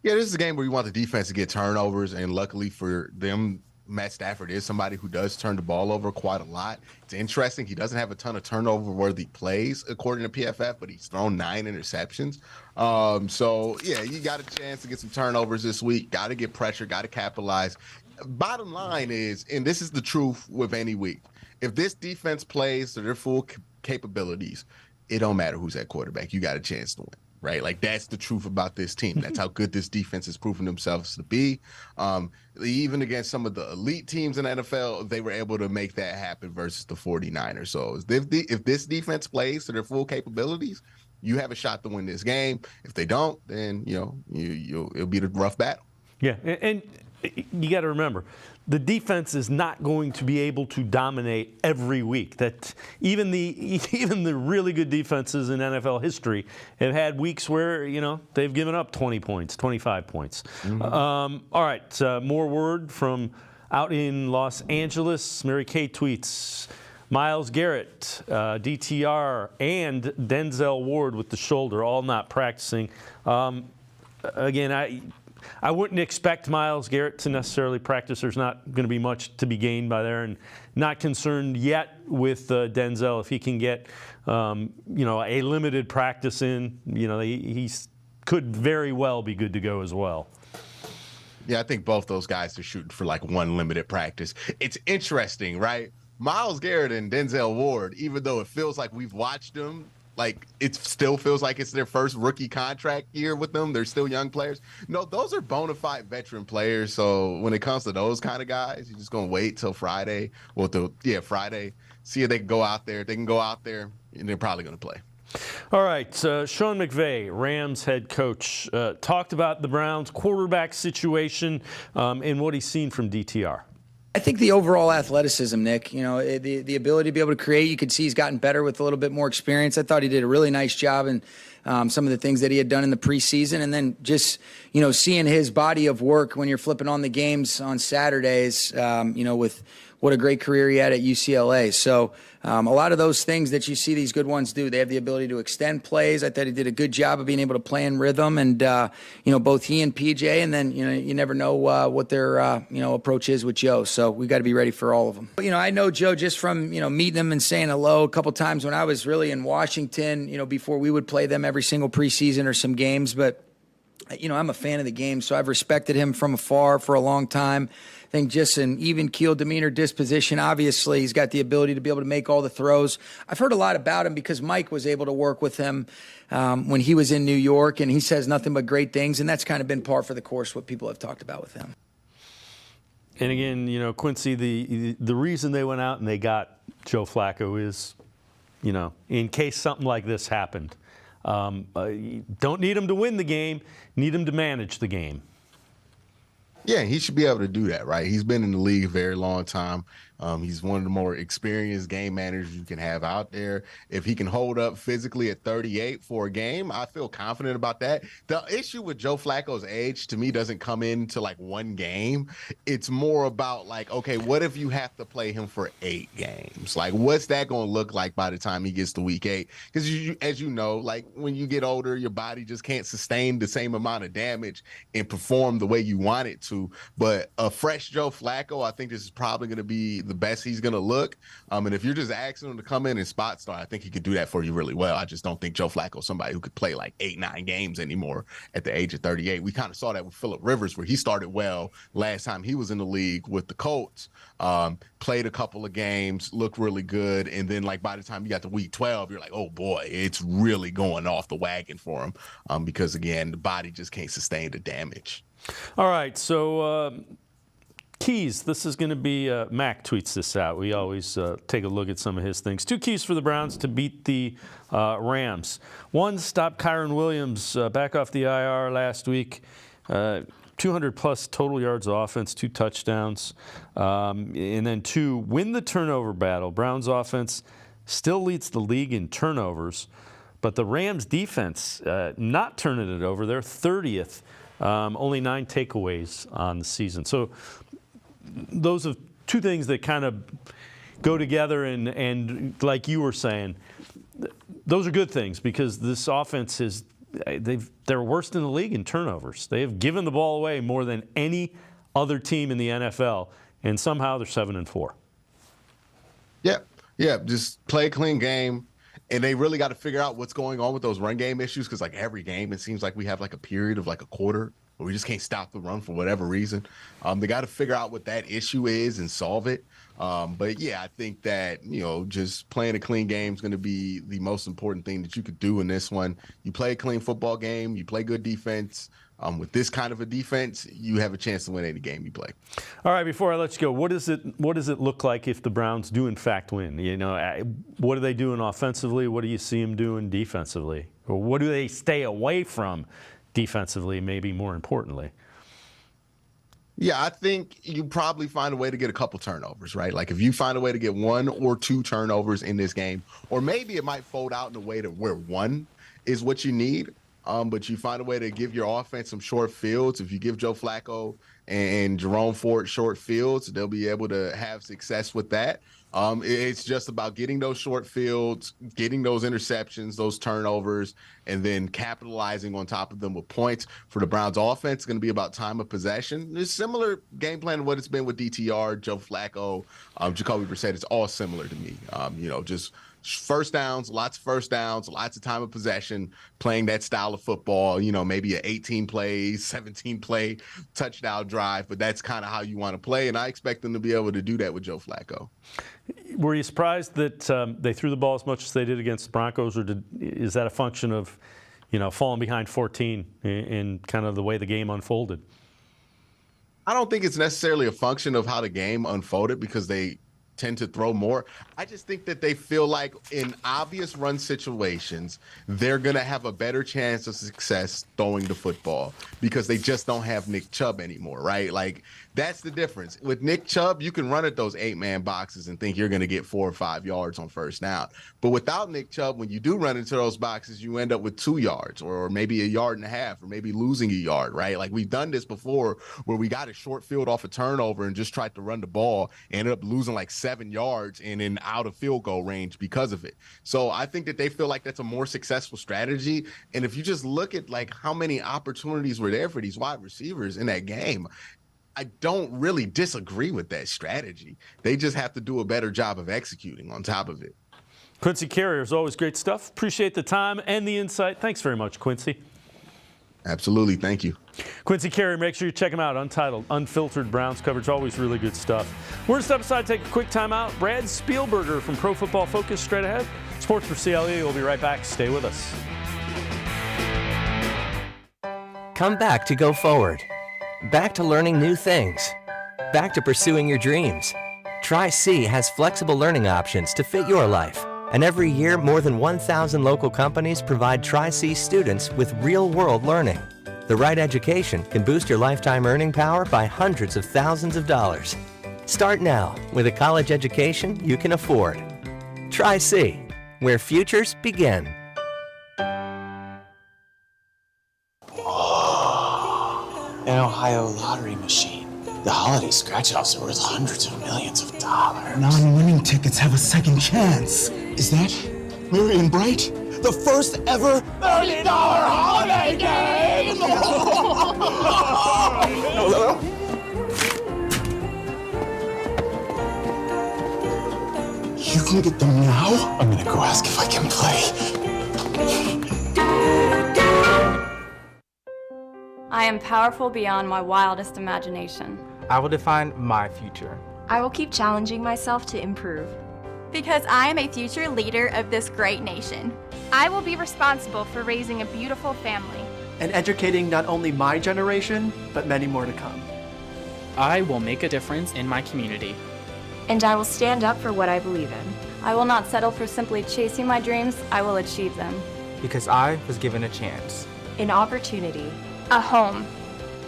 S4: Yeah, this is a game where you want the defense to get turnovers, and luckily for them, Matt Stafford is somebody who does turn the ball over quite a lot. It's interesting. He doesn't have a ton of turnover-worthy plays, according to PFF, but he's thrown 9 interceptions. So, yeah, you got a chance to get some turnovers this week. Got to get pressure, got to capitalize. Bottom line is, and this is the truth with any week, if this defense plays to their full capabilities, it don't matter who's at quarterback. You got a chance to win. Right? Like, that's the truth about this team. That's how good this defense has proven themselves to be. Even against some of the elite teams in the NFL, they were able to make that happen versus the 49ers. So if this defense plays to their full capabilities, you have a shot to win this game. If they don't, then, it'll be a rough battle.
S1: Yeah, and you got to remember, the defense is not going to be able to dominate every week. That even the really good defenses in NFL history have had weeks where they've given up 20 points, 25 points. Mm-hmm. All right, more word from out in Los Angeles. Mary Kay tweets, Myles Garrett, DTR, and Denzel Ward with the shoulder, all not practicing. Again, I wouldn't expect Myles Garrett to necessarily practice. There's not going to be much to be gained by there, and not concerned yet with Denzel. If he can get, a limited practice in, he could very well be good to go as well.
S4: Yeah, I think both those guys are shooting for like one limited practice. It's interesting, right? Myles Garrett and Denzel Ward, even though it feels like we've watched them, like it still feels like it's their first rookie contract year with them. They're still young players. No, those are bona fide veteran players. So when it comes to those kind of guys, you're just going to wait till Friday. Well, Friday see if they can go out there. If they can go out there, and they're probably going to play.
S1: All right, Sean McVay, Rams head coach, talked about the Browns' quarterback situation and what he's seen from DTR.
S12: I think the overall athleticism, Nick, you know, the ability to be able to create, you can see he's gotten better with a little bit more experience. I thought he did a really nice job in some of the things that he had done in the preseason. And then just, you know, seeing his body of work when you're flipping on the games on Saturdays, you know, with what a great career he had at UCLA. So a lot of those things that you see these good ones do, they have the ability to extend plays. I thought he did a good job of being able to play in rhythm, and you know, both he and PJ. And then, you know, you never know what their you know, approach is with Joe. So we got to be ready for all of them. You know, I know Joe just from, you know, meeting him and saying hello a couple times when I was really in Washington. You know, before we would play them every single preseason or some games, but you know, I'm a fan of the game, so I've respected him from afar for a long time. I think just an even-keeled demeanor, disposition. Obviously, he's got the ability to be able to make all the throws. I've heard a lot about him because Mike was able to work with him when he was in New York, and he says nothing but great things, and that's kind of been par for the course what people have talked about with him.
S1: And again, you know, Quincy, the reason they went out and they got Joe Flacco is, you know, in case something like this happened. You don't need him to win the game, need him to manage the game.
S4: Yeah, he should be able to do that, right? He's been in the league a very long time. He's one of the more experienced game managers you can have out there. If he can hold up physically at 38 for a game, I feel confident about that. The issue with Joe Flacco's age, to me, doesn't come into like one game. It's more about like, okay, what if you have to play him for 8 games? Like, what's that going to look like by the time he gets to week 8? Because as you know, like when you get older, your body just can't sustain the same amount of damage and perform the way you want it to. But a fresh Joe Flacco, I think this is probably going to be the best he's going to look. And if you're just asking him to come in and spot start, I think he could do that for you really well. I just don't think Joe Flacco is somebody who could play like 8-9 games anymore at the age of 38. We kind of saw that with Phillip Rivers, where he started well last time he was in the league with the Colts, played a couple of games, looked really good. And then like by the time you got to week 12, you're like, oh boy, it's really going off the wagon for him because again, the body just can't sustain the damage.
S1: All right, so keys. This is going to be Mac tweets this out. We always take a look at some of his things. 2 keys for the Browns to beat the Rams. 1, stop Kyron Williams back off the IR last week. 200-plus total yards of offense, 2 touchdowns. And then 2, win the turnover battle. Browns offense still leads the league in turnovers, but the Rams defense not turning it over. They're 30th. Only 9 takeaways on the season. So those are 2 things that kind of go together, and like you were saying, those are good things because this offense is they're worst in the league in turnovers. They have given the ball away more than any other team in the NFL, and somehow they're 7-4.
S4: Yeah, just play a clean game. And they really got to figure out what's going on with those run game issues because, like, every game it seems like we have, like, a period of, like, a quarter where we just can't stop the run for whatever reason. They got to figure out what that issue is and solve it. But, yeah, I think that, you know, just playing a clean game is going to be the most important thing that you could do in this one. You play a clean football game. You play good defense. With this kind of a defense, you have a chance to win any game you play. All
S1: right, before I let you go, what does it look like if the Browns do in fact win? You know, what are they doing offensively? What do you see them doing defensively? Or what do they stay away from defensively, maybe more importantly?
S4: Yeah, I think you probably find a way to get a couple turnovers, right? Like if you find a way to get 1 or 2 turnovers in this game, or maybe it might fold out in a way to where 1 is what you need. But you find a way to give your offense some short fields. If you give Joe Flacco and Jerome Ford short fields, they'll be able to have success with that. It's just about getting those short fields, getting those interceptions, those turnovers, and then capitalizing on top of them with points. For the Browns offense, it's going to be about time of possession. It's similar game plan to what it's been with DTR, Joe Flacco, Jacoby Brissett. It's all similar to me. You know, just first downs, lots of time of possession, playing that style of football, you know, maybe an 18-play, 17-play touchdown drive, but that's kind of how you want to play, and I expect them to be able to do that with Joe Flacco.
S1: Were you surprised that they threw the ball as much as they did against the Broncos, or is that a function of, you know, falling behind 14 in kind of the way the game unfolded?
S4: I don't think it's necessarily a function of how the game unfolded because they tend to throw more. I just think that they feel like in obvious run situations, they're going to have a better chance of success throwing the football because they just don't have Nick Chubb anymore, right? Like, that's the difference. With Nick Chubb, you can run at those 8-man boxes and think you're going to get 4 or 5 yards on first down. But without Nick Chubb, when you do run into those boxes, you end up with 2 yards or maybe 1.5 yards or maybe losing a yard, right? Like, we've done this before where we got a short field off a turnover and just tried to run the ball, ended up losing like 7 yards and in out of field goal range because of it. So I think that they feel like that's a more successful strategy. And if you just look at like how many opportunities were there for these wide receivers in that game, I don't really disagree with that strategy. They just have to do a better job of executing on top of it.
S1: Quincy Carrier, is always great stuff. Appreciate the time and the insight. Thanks very much, Quincy.
S4: Absolutely. Thank you.
S1: Quincy Carrier, make sure you check him out. Untitled, unfiltered Browns coverage. Always really good stuff. We're going to step aside, take a quick timeout. Brad Spielberger from Pro Football Focus straight ahead. Sports for CLE. We'll be right back. Stay with us.
S10: Come back to Go Forward. Back to learning new things. Back to pursuing your dreams. Tri-C has flexible learning options to fit your life. And every year, more than 1,000 local companies provide Tri-C students with real-world learning. The right education can boost your lifetime earning power by hundreds of thousands of dollars. Start now with a college education you can afford. Tri-C, where futures begin.
S7: An Ohio lottery machine. The holiday scratch-offs are worth hundreds of millions of dollars.
S8: Non-winning tickets have a second chance. Is that Marion Bright? The first ever $1 million holiday game! No. You can get them now?
S7: I'm gonna go ask if I can play.
S13: I am powerful beyond my wildest imagination.
S14: I will define my future.
S15: I will keep challenging myself to improve.
S16: Because I am a future leader of this great nation.
S17: I will be responsible for raising a beautiful family.
S18: And educating not only my generation, but many more to come.
S14: I will make a difference in my community.
S15: And I will stand up for what I believe in.
S13: I will not settle for simply chasing my dreams. I will achieve them.
S14: Because I was given a chance.
S15: An opportunity.
S17: A home.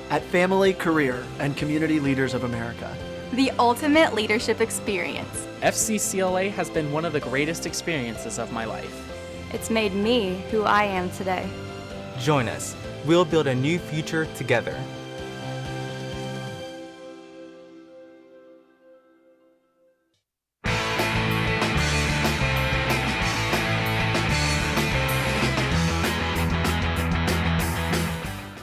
S18: At Family, Career, and Community Leaders of America.
S16: The ultimate leadership experience.
S14: FCCLA has been one of the greatest experiences of my life.
S13: It's made me who I am today.
S14: Join us. We'll build a new future together.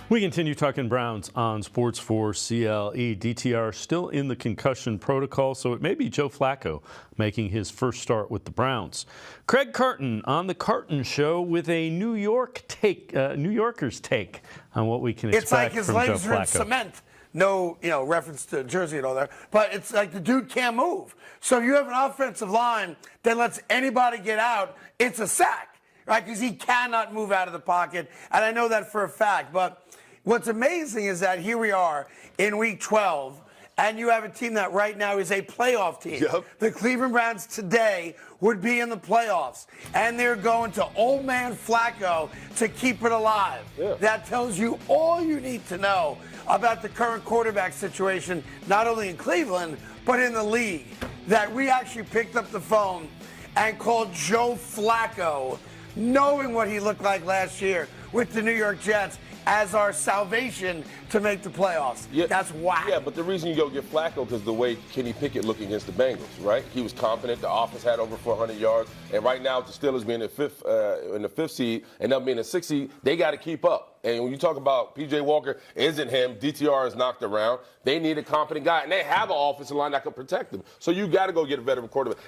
S1: We continue talking Browns on Sports4CLE. DTR still in the concussion protocol, so it may be Joe Flacco making his first start with the Browns. Craig Carton on the Carton Show with a New Yorker's take on what we can expect from Joe Flacco.
S19: It's like his legs are in cement. No, reference to Jersey and all that. But it's like the dude can't move. So if you have an offensive line that lets anybody get out, it's a sack, right? Because he cannot move out of the pocket. And I know that for a fact. But what's amazing is that here we are in week 12, and you have a team that right now is a playoff team.
S20: Yep.
S19: The Cleveland Browns today would be in the playoffs, and they're going to old man Flacco to keep it alive.
S20: Yeah.
S19: That tells you all you need to know about the current quarterback situation, not only in Cleveland, but in the league. That we actually picked up the phone and called Joe Flacco, knowing what he looked like last year with the New York Jets, as our salvation to make the playoffs.
S20: Yeah,
S19: that's whack.
S20: Yeah, but the reason you go get Flacco because the way Kenny Pickett looked against the Bengals, right? He was confident. The offense had over 400 yards, and right now, with the Steelers being in the fifth seed and them being in the sixth seed, they got to keep up. And when you talk about P.J. Walker isn't him, DTR is knocked around. They need a confident guy, and they have an offensive line that can protect them. So you got to go get a veteran quarterback.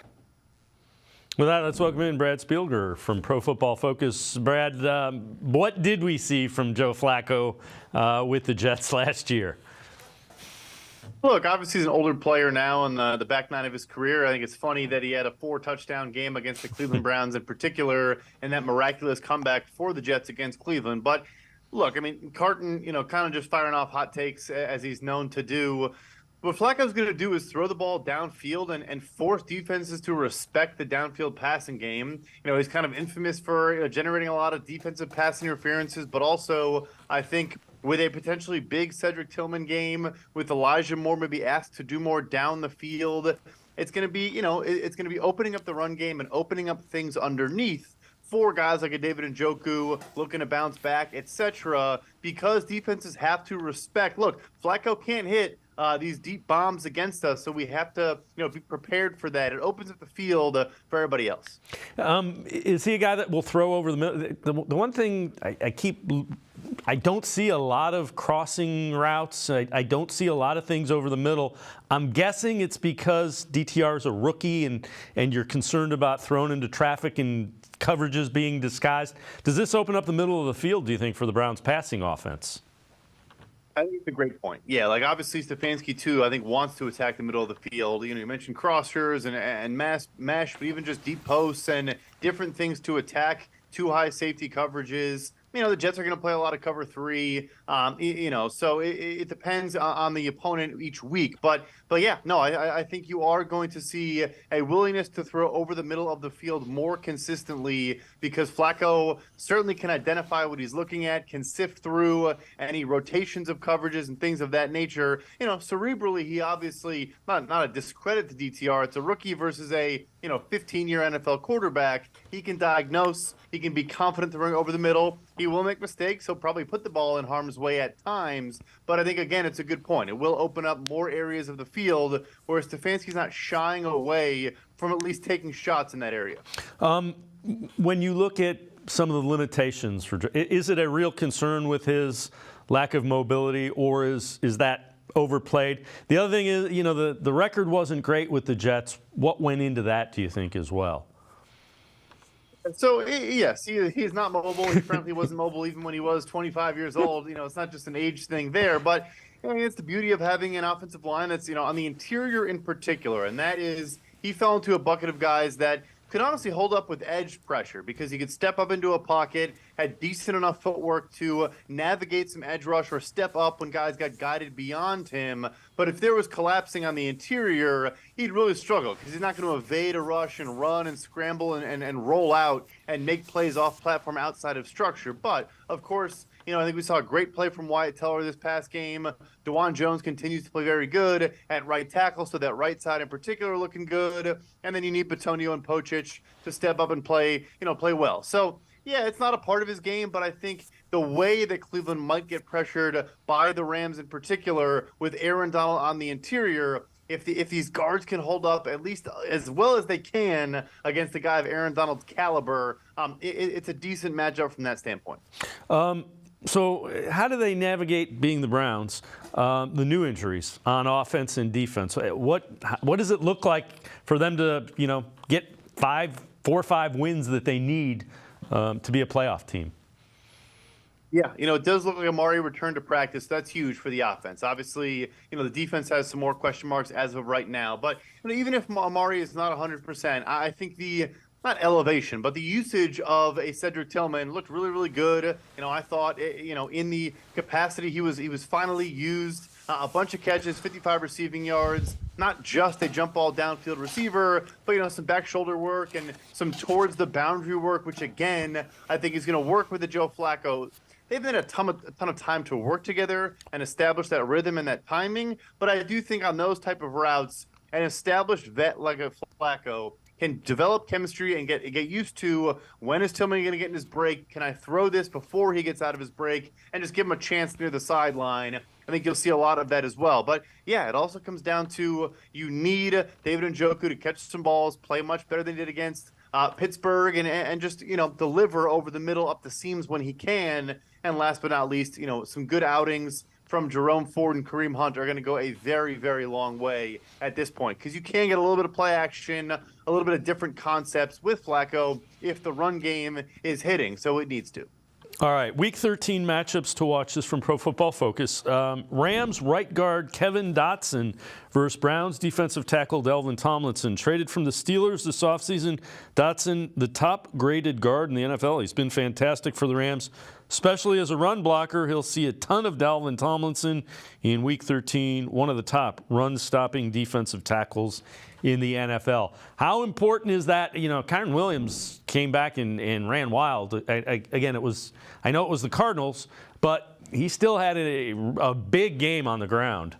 S1: With that, let's welcome in Brad Spielberger from Pro Football Focus. Brad, what did we see from Joe Flacco with the Jets last year?
S21: Look, obviously he's an older player now in the back nine of his career. I think it's funny that he had a 4-touchdown game against the Cleveland Browns in particular, and that miraculous comeback for the Jets against Cleveland. But look, I mean, Carton, kind of just firing off hot takes as he's known to do. what Flacco's going to do is throw the ball downfield and force defenses to respect the downfield passing game. He's kind of infamous for generating a lot of defensive pass interferences, but also I think with a potentially big Cedric Tillman game, with Elijah Moore maybe asked to do more down the field, it's going to be, it's going to be opening up the run game and opening up things underneath for guys like a David Njoku looking to bounce back, etc., because defenses have to respect. Look, Flacco can't hit these deep bombs against us, so we have to, be prepared for that. It opens up the field for everybody else.
S1: Is he a guy that will throw over the middle? The one thing I don't see a lot of crossing routes. I don't see a lot of things over the middle. I'm guessing it's because DTR is a rookie and you're concerned about thrown into traffic and coverages being disguised. Does this open up the middle of the field, do you think, for the Browns passing offense?
S21: I think it's a great point. Yeah, obviously Stefanski too, I think, wants to attack the middle of the field. You mentioned crossers and mesh, but even just deep posts and different things to attack, too high safety coverages. The Jets are going to play a lot of cover 3, so it depends on the opponent each week. But yeah, no, I think you are going to see a willingness to throw over the middle of the field more consistently, because Flacco certainly can identify what he's looking at, can sift through any rotations of coverages and things of that nature. Cerebrally, he obviously, not a discredit to DTR. It's a rookie versus a 15-year NFL quarterback. He can diagnose. He can be confident throwing over the middle. He will make mistakes. He'll probably put the ball in harm's way at times. But I think, again, it's a good point. It will open up more areas of the field, whereas Stefanski's not shying away from at least taking shots in that area.
S1: When you look at some of the limitations, is it a real concern with his lack of mobility, or is that overplayed? The other thing is, the record wasn't great with the Jets. What went into that, do you think, as well?
S21: So, yes, he's not mobile. He frankly wasn't mobile even when he was 25 years old. It's not just an age thing there. But it's the beauty of having an offensive line that's, on the interior in particular. And that is, he fell into a bucket of guys that could honestly hold up with edge pressure, because he could step up into a pocket, had decent enough footwork to navigate some edge rush or step up when guys got guided beyond him. But if there was collapsing on the interior, he'd really struggle, because he's not going to evade a rush and run and scramble and roll out and make plays off platform outside of structure. But, of course, I think we saw a great play from Wyatt Teller this past game. DeJuan Jones continues to play very good at right tackle, so that right side in particular looking good. And then you need Bitonio and Pocic to step up and play well. So, yeah, it's not a part of his game, but I think the way that Cleveland might get pressured by the Rams in particular, with Aaron Donald on the interior, if these guards can hold up at least as well as they can against a guy of Aaron Donald's caliber, it's a decent matchup from that standpoint.
S1: So how do they navigate, being the Browns, the new injuries on offense and defense? What does it look like for them to, get 4 or 5 wins that they need to be a playoff team?
S21: Yeah, it does look like Amari returned to practice. That's huge for the offense. Obviously, the defense has some more question marks as of right now. But even if Amari is not 100%, I think not elevation, but the usage of a Cedric Tillman looked really, really good. I thought, in the capacity he was finally used. A bunch of catches, 55 receiving yards, not just a jump ball downfield receiver, but, some back shoulder work and some towards the boundary work, which, again, I think is going to work with the Joe Flacco. They've had a ton of time to work together and establish that rhythm and that timing. But I do think on those type of routes, an established vet like a Flacco can develop chemistry and get used to, when is Tillman going to get in his break? Can I throw this before he gets out of his break? And just give him a chance near the sideline. I think you'll see a lot of that as well. But, yeah, it also comes down to, you need David Njoku to catch some balls, play much better than he did against Pittsburgh, and just, deliver over the middle up the seams when he can. And last but not least, some good outings from Jerome Ford and Kareem Hunt are going to go a very, very long way at this point, because you can get a little bit of play action, a little bit of different concepts with Flacco if the run game is hitting, so it needs to.
S1: All right, Week 13 matchups to watch. This from Pro Football Focus. Rams right guard Kevin Dotson versus Browns defensive tackle Delvin Tomlinson. Traded from the Steelers this offseason. Dotson, the top-graded guard in the NFL. He's been fantastic for the Rams especially as a run blocker. He'll see a ton of Dalvin Tomlinson in Week 13, one of the top run-stopping defensive tackles in the NFL. How important is that? Kyren Williams came back and ran wild. Again, I know it was the Cardinals, but he still had a big game on the ground.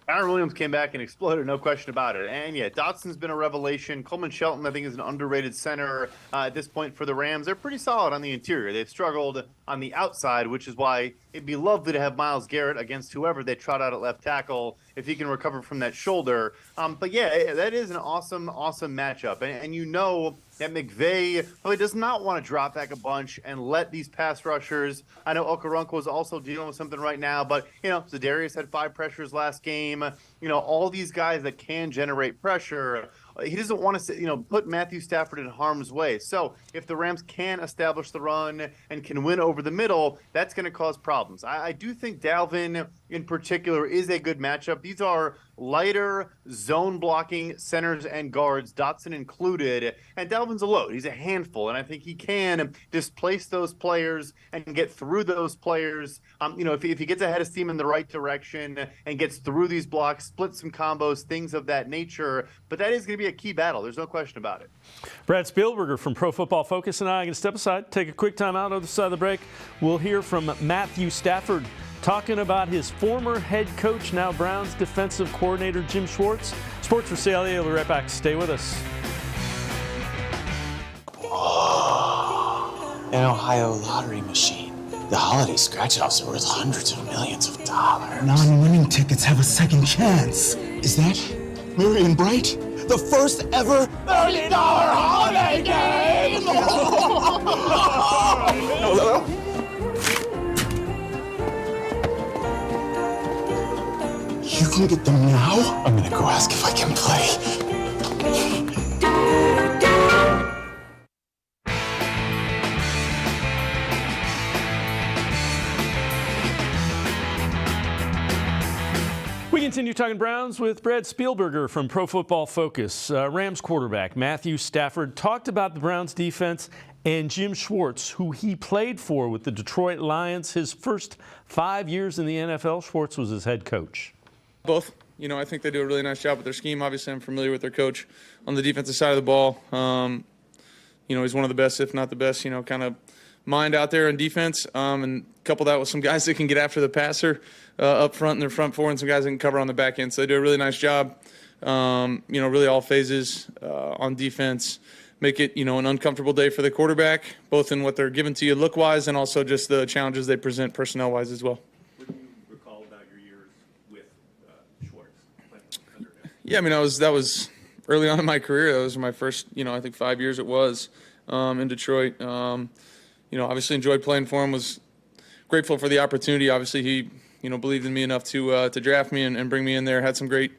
S21: Kyren Williams came back and exploded, no question about it. And yeah, Dotson's been a revelation. Coleman Shelton, I think, is an underrated center at this point for the Rams. They're pretty solid on the interior. They've struggled on the outside, which is why it'd be lovely to have Myles Garrett against whoever they trot out at left tackle if he can recover from that shoulder. But yeah, that is an awesome matchup. And you know that McVay really does not want to drop back a bunch and let these pass rushers. I know Okoronkwo is also dealing with something right now, but Za'Darius had 5 pressures last game. All these guys that can generate pressure. He doesn't want to, put Matthew Stafford in harm's way. So if the Rams can establish the run and can win over the middle, that's going to cause problems. I do think Dalvin in particular is a good matchup. These are lighter zone blocking centers and guards, Dotson included, and Dalvin's a load. He's a handful, and I think he can displace those players and get through those players. If he gets ahead of steam in the right direction and gets through these blocks, split some combos, things of that nature. But that is going to be a key battle. There's no question about it.
S1: Brad Spielberger from Pro Football Focus and I are going to step aside, take a quick time out on the side of the break. We'll hear from Matthew Stafford talking about his former head coach, now Browns defensive coordinator, Jim Schwartz. Sports4CLE, we'll be right back. Stay with us.
S7: An Ohio lottery machine. The holiday scratch-offs are worth hundreds of millions of dollars.
S8: Non-winning tickets have a second chance. Is that Marion Bright? The first ever $1 million holiday game! You can get them now?
S7: I'm gonna go ask if I can play.
S1: We continue talking Browns with Brad Spielberger from Pro Football Focus. Rams quarterback Matthew Stafford talked about the Browns defense and Jim Schwartz, who he played for with the Detroit Lions. His first 5 years in the NFL, Schwartz was his head coach.
S3: Both. I think they do a really nice job with their scheme. Obviously, I'm familiar with their coach on the defensive side of the ball. He's one of the best, if not the best, kind of mind out there in defense. And couple that with some guys that can get after the passer up front in their front four and some guys that can cover on the back end. So they do a really nice job, really all phases on defense. Make it, an uncomfortable day for the quarterback, both in what they're giving to you look-wise and also just the challenges they present personnel-wise as well. Yeah, that was early on in my career. That was my first, I think 5 years it was in Detroit. Obviously enjoyed playing for him, was grateful for the opportunity. Obviously he, believed in me enough to draft me and bring me in there. Had some great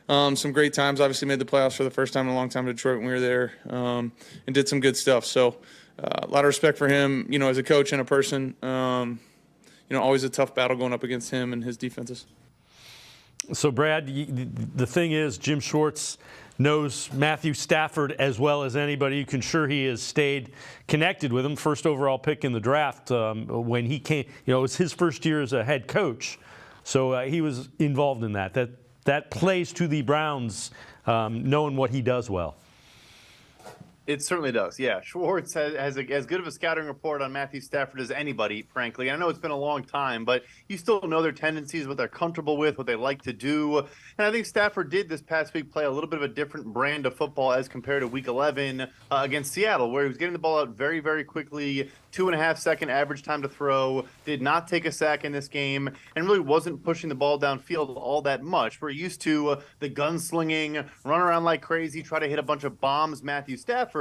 S3: times. Obviously made the playoffs for the first time in a long time in Detroit when we were there and did some good stuff. So a lot of respect for him, as a coach and a person. Always a tough battle going up against him and his defenses.
S1: So, Brad, the thing is, Jim Schwartz knows Matthew Stafford as well as anybody. You can sure he has stayed connected with him. First overall pick in the draft when he came. It was his first year as a head coach, so he was involved in that. That plays to the Browns knowing what he does well.
S21: It certainly does, yeah. Schwartz has as good of a scouting report on Matthew Stafford as anybody, frankly. I know it's been a long time, but you still know their tendencies, what they're comfortable with, what they like to do. And I think Stafford did this past week play a little bit of a different brand of football as compared to Week 11 against Seattle, where he was getting the ball out very, very quickly, 2.5-second average time to throw, did not take a sack in this game, and really wasn't pushing the ball downfield all that much. We're used to the gunslinging, run around like crazy, try to hit a bunch of bombs, Matthew Stafford.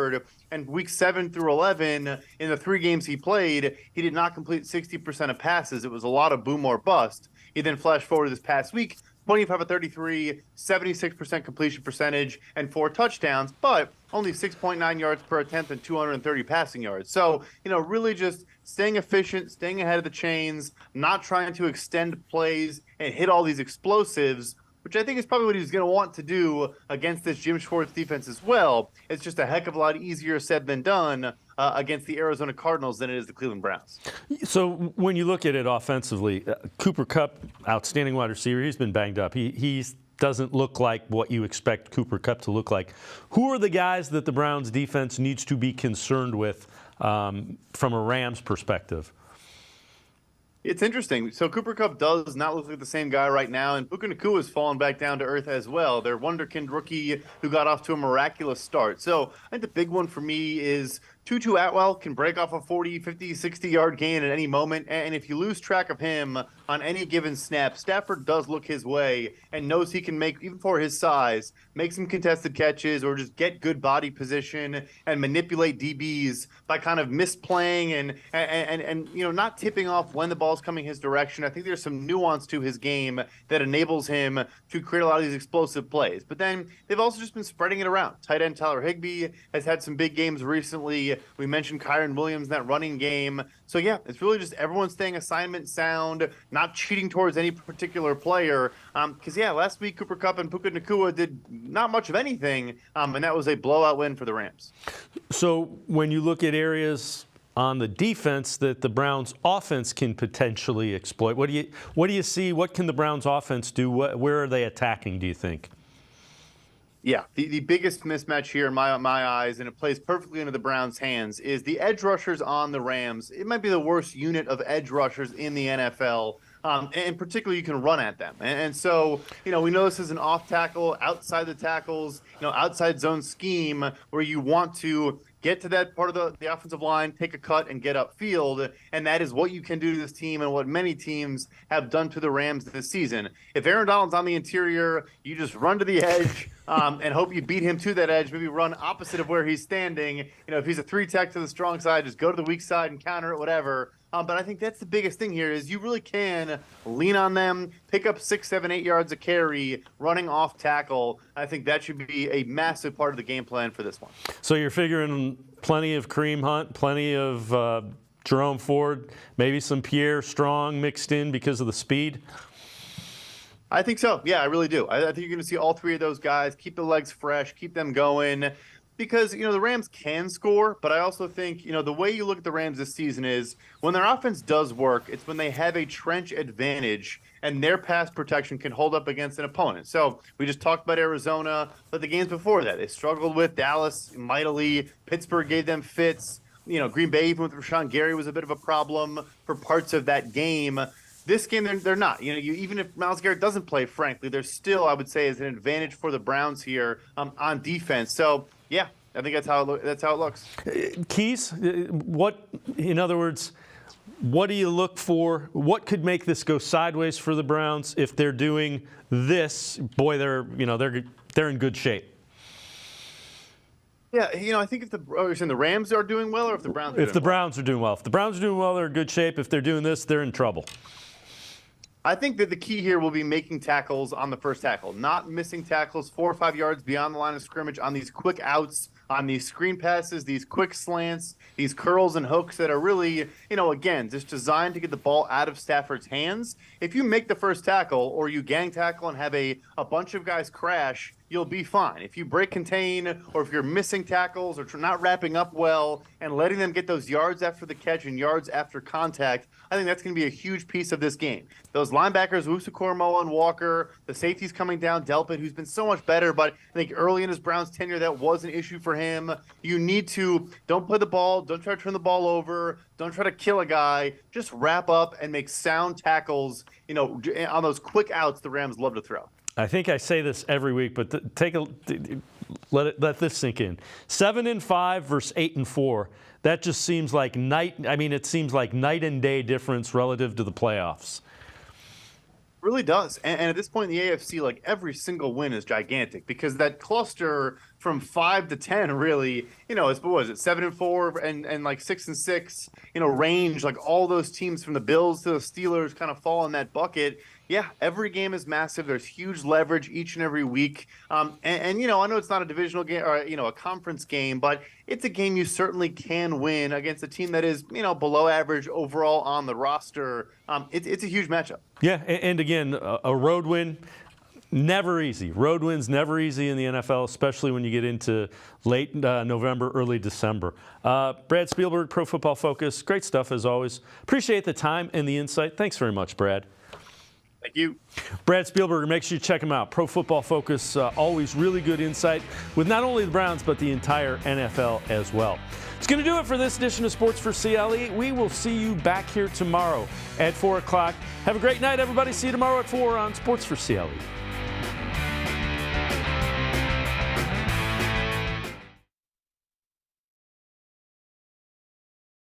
S21: And week 7 through 11, in the 3 games he played, he did not complete 60% of passes. It was a lot of boom or bust. He then flashed forward this past week, 25 of 33, 76% completion percentage, and 4 touchdowns, but only 6.9 yards per attempt and 230 passing yards. So, really just staying efficient, staying ahead of the chains, not trying to extend plays and hit all these explosives, which I think is probably what he's going to want to do against this Jim Schwartz defense as well. It's just a heck of a lot easier said than done against the Arizona Cardinals than it is the Cleveland Browns.
S1: So when you look at it offensively, Cooper Kupp, outstanding wide receiver, he's been banged up. He doesn't look like what you expect Cooper Kupp to look like. Who are the guys that the Browns defense needs to be concerned with from a Rams perspective?
S21: It's interesting. So Cooper Kupp does not look like the same guy right now, and Puka Nacua has fallen back down to earth as well. Their wonderkind rookie who got off to a miraculous start. So I think the big one for me is Tutu Atwell can break off a 40, 50, 60-yard gain at any moment, and if you lose track of him on any given snap, Stafford does look his way and knows he can make, even for his size, make some contested catches or just get good body position and manipulate DBs by kind of misplaying and not tipping off when the ball's coming his direction. I think there's some nuance to his game that enables him to create a lot of these explosive plays. But then they've also just been spreading it around. Tight end Tyler Higbee has had some big games recently. We mentioned Kyron Williams in that running game. So, yeah, it's really just everyone staying assignment sound, not cheating towards any particular player. Because, last week Cooper Kupp and Puka Nacua did not much of anything, and that was a blowout win for the Rams.
S1: So when you look at areas on the defense that the Browns offense can potentially exploit, what do you see? What can the Browns offense do? Where are they attacking, do you think?
S21: Yeah, the biggest mismatch here in my eyes, and it plays perfectly into the Browns' hands, is the edge rushers on the Rams. It might be the worst unit of edge rushers in the NFL. And particularly you can run at them. And so, we know this is an off tackle, outside the tackles, outside zone scheme where you want to get to that part of the offensive line, take a cut, and get upfield. And that is what you can do to this team and what many teams have done to the Rams this season. If Aaron Donald's on the interior, you just run to the edge and hope you beat him to that edge, maybe run opposite of where he's standing. If he's a 3-tech to the strong side, just go to the weak side and counter it, whatever. But I think that's the biggest thing here is you really can lean on them, pick up 6, 7, 8 yards a carry, running off tackle. I think that should be a massive part of the game plan for this one.
S1: So you're figuring plenty of Kareem Hunt, plenty of Jerome Ford, maybe some Pierre Strong mixed in because of the speed?
S21: I think so. Yeah, I really do. I think you're going to see all three of those guys, keep the legs fresh, keep them going. Because, the Rams can score, but I also think, the way you look at the Rams this season is when their offense does work, it's when they have a trench advantage and their pass protection can hold up against an opponent. So we just talked about Arizona, but the games before that, they struggled with Dallas mightily. Pittsburgh gave them fits. Green Bay, even with Rashawn Gary, was a bit of a problem for parts of that game. This game, they're not. Even if Myles Garrett doesn't play, frankly, there's still, I would say, is an advantage for the Browns here on defense. So, yeah, I think that's how it looks.
S1: Keys, in other words, what do you look for? What could make this go sideways for the Browns if they're doing this? Boy, they're in good shape.
S21: Yeah, I think if you're saying the Rams are doing well, or if the Browns are doing well?
S1: If the Browns are doing well. If the Browns are doing well, they're in good shape. If they're doing this, they're in trouble.
S21: I think that the key here will be making tackles on the first tackle, not missing tackles 4 or 5 yards beyond the line of scrimmage on these quick outs, on these screen passes, these quick slants, these curls and hooks that are really, again, just designed to get the ball out of Stafford's hands. If you make the first tackle or you gang tackle and have a bunch of guys crash, you'll be fine. If you break contain or if you're missing tackles or not wrapping up well and letting them get those yards after the catch and yards after contact, I think that's going to be a huge piece of this game. Those linebackers, Wusu-Koramoah and Walker, the safeties coming down, Delpit, who's been so much better, but I think early in his Browns tenure, that was an issue for him. You need to, don't play the ball, don't try to turn the ball over, don't try to kill a guy, just wrap up and make sound tackles, on those quick outs the Rams love to throw.
S1: I think I say this every week, but let this sink in. 7-5 versus 8-4. That just seems like it seems like night and day difference relative to the playoffs.
S21: Really does. And at this point in the AFC, like every single win is gigantic because that cluster from 5 to 10 really, is, what was it, 7-4 and like 6-6, range, like all those teams from the Bills to the Steelers kind of fall in that bucket. Yeah, every game is massive. There's huge leverage each and every week. And I know it's not a divisional game or, a conference game, but it's a game you certainly can win against a team that is, below average overall on the roster. It's a huge matchup.
S1: Yeah, and again, a road win, Never easy. Road wins never easy in the NFL, especially when you get into late November, early December. Brad Spielberger, Pro Football Focus. Great stuff as always. Appreciate the time and the insight. Thanks very much, Brad.
S21: Thank you.
S1: Brad Spielberger, make sure you check him out. Pro Football Focus, always really good insight with not only the Browns, but the entire NFL as well. It's going to do it for this edition of Sports for CLE. We will see you back here tomorrow at 4 o'clock. Have a great night, everybody. See you tomorrow at 4 on Sports for CLE.